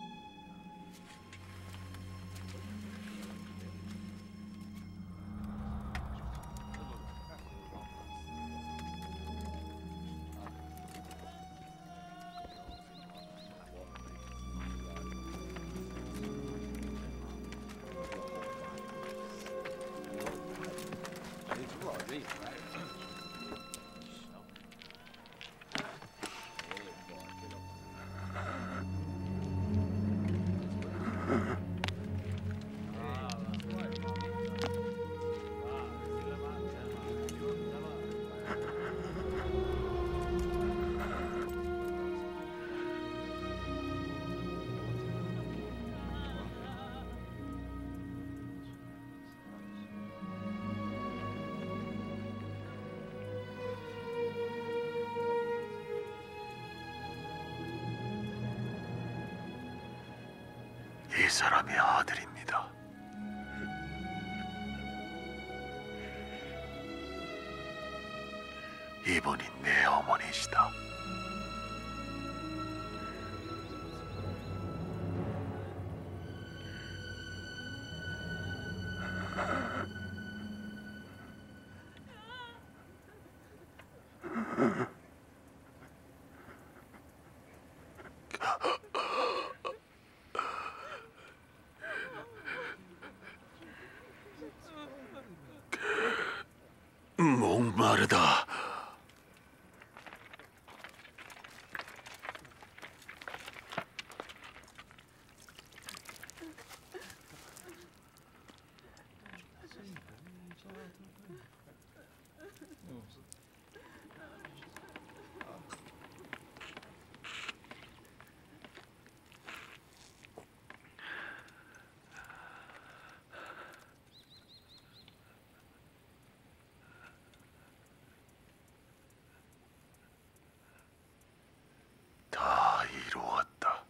이 사람이 아들입니다. 이분이 내 어머니시다. 목마르다. 다 이루었다.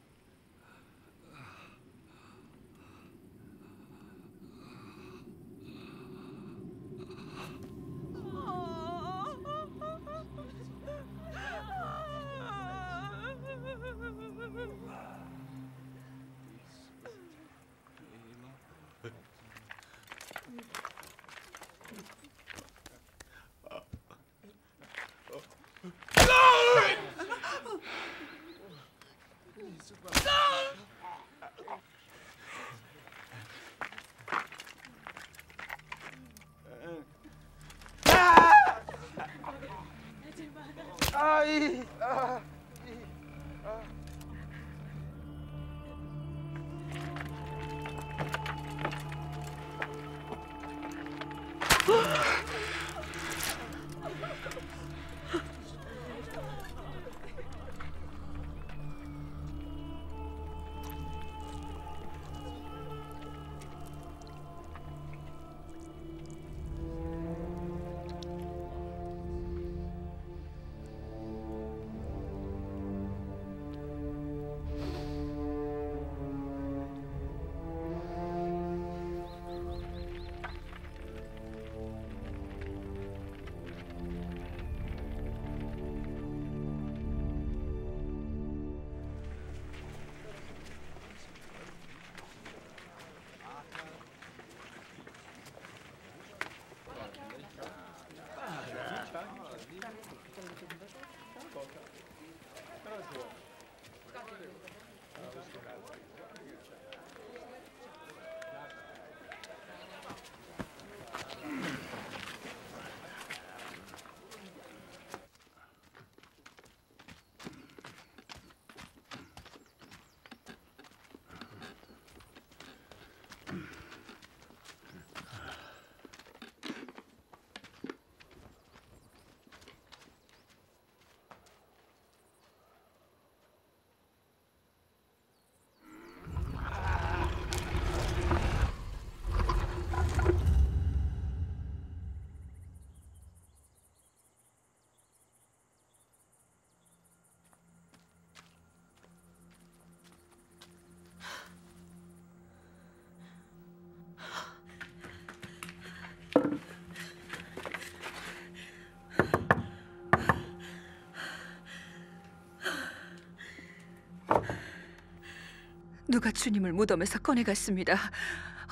누가 주님을 무덤에서 꺼내갔습니다.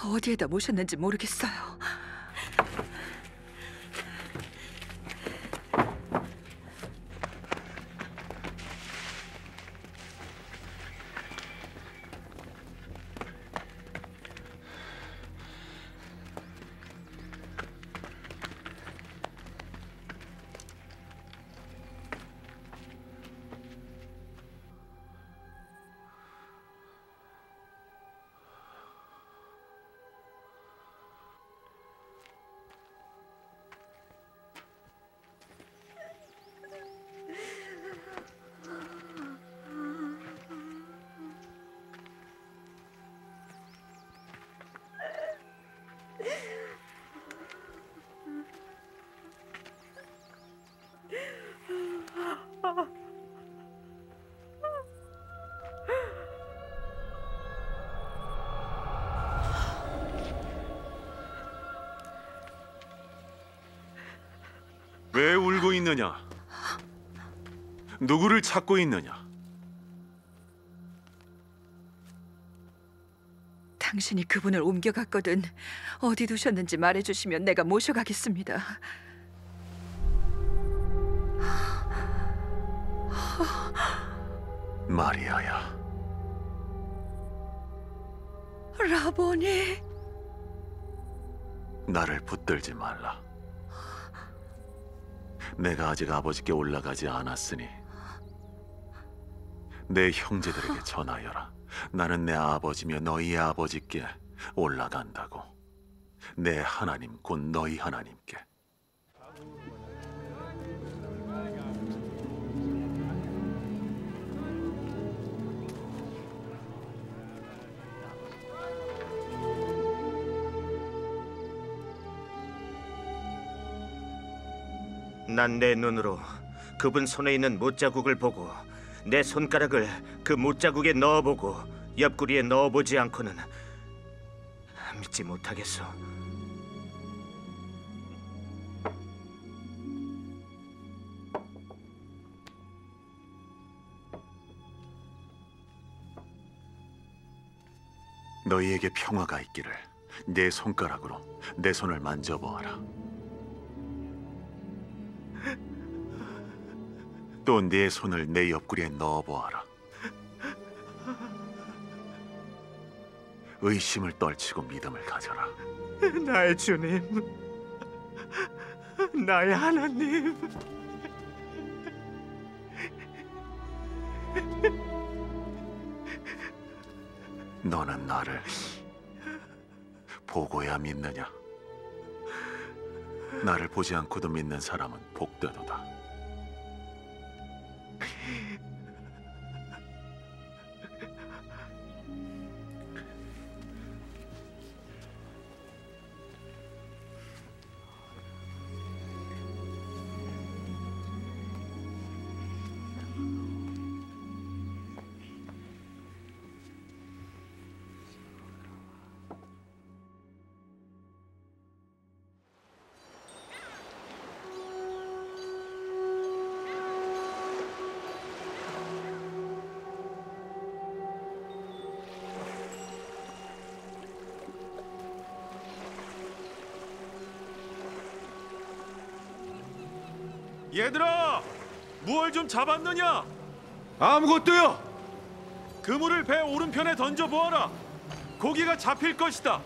어디에다 모셨는지 모르겠어요. 왜 울고 있느냐? 누구를 찾고 있느냐? 당신이 그분을 옮겨갔거든. 어디 두셨는지 말해주시면 내가 모셔가겠습니다. 마리아야. 라보니. 나를 붙들지 말라. 내가 아직 아버지께 올라가지 않았으니 내 형제들에게 전하여라. 나는 내 아버지며 너희의 아버지께 올라간다고. 내 하나님 곧 너희 하나님께. 난 내 눈으로 그분 손에 있는 못자국을 보고 내 손가락을 그 못자국에 넣어보고 옆구리에 넣어보지 않고는 믿지 못하겠소. 너희에게 평화가 있기를. 내 손가락으로 내 손을 만져보아라. 또 내 손을 내 옆구리에 넣어보아라. 의심을 떨치고 믿음을 가져라. 나의 주님, 나의 하나님. 너는 나를 보고야 믿느냐? 나를 보지 않고도 믿는 사람은 복되도다. 얘들아, 무얼 좀 잡았느냐? 아무것도요. 그물을 배 오른편에 던져 보아라. 고기가 잡힐 것이다.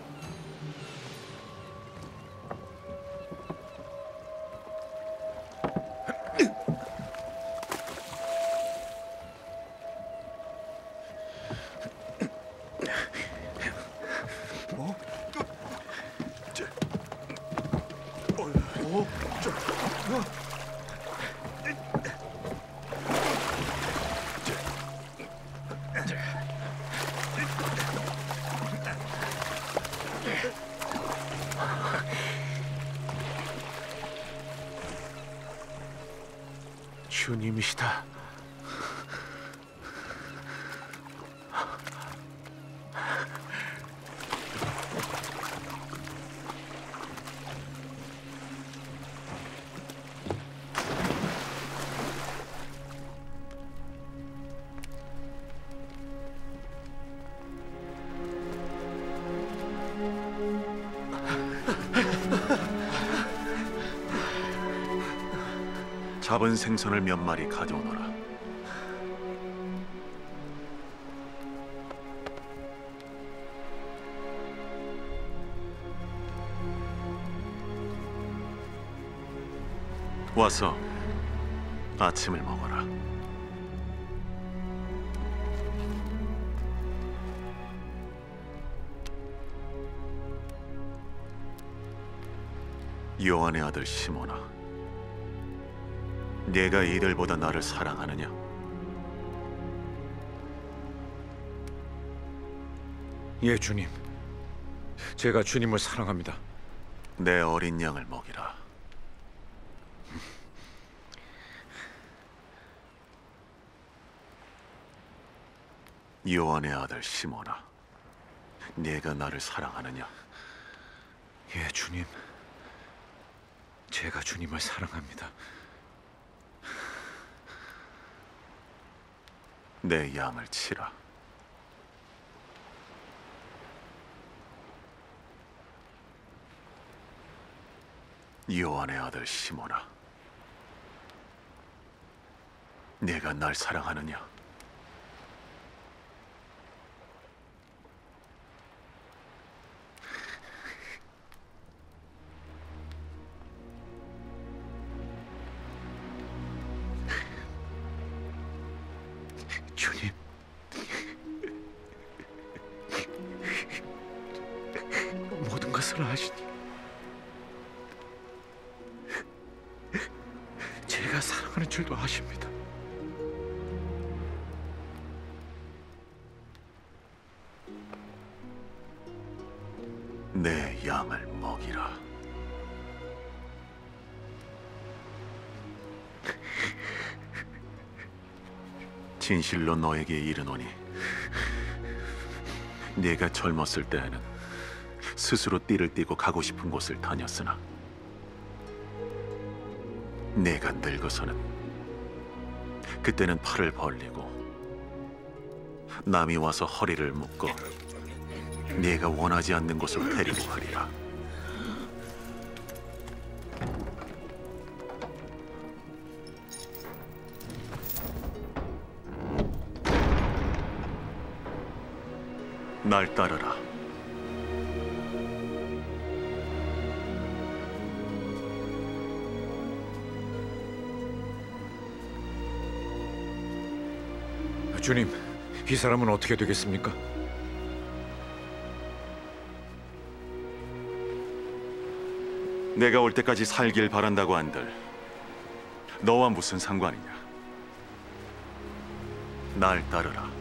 주님이시다. 잡은 생선을 몇 마리 가져오너라. 와서 아침을 먹어라. 요한의 아들 시몬아, 네가 이들보다 나를 사랑하느냐? 예, 주님. 제가 주님을 사랑합니다. 내 어린 양을 먹이라. 요한의 아들 시몬아, 네가 나를 사랑하느냐? 예, 주님. 제가 주님을 사랑합니다. 내 양을 치라. 요한의 아들 시몬아, 네가 날 사랑하느냐? 주님. 모든 것을 아시니 제가 사랑하는 줄도 아십니다. 내 양을 먹이라. 진실로 너에게 이르노니 네가 젊었을 때에는 스스로 띠를 띠고 가고 싶은 곳을 다녔으나 네가 늙어서는 그때는 팔을 벌리고 남이 와서 허리를 묶어 네가 원하지 않는 곳으로 데리고 가리라. 날 따르라. 주님, 이 사람은 어떻게 되겠습니까? 내가 올 때까지 살길 바란다고 한들 너와 무슨 상관이냐? 날 따르라.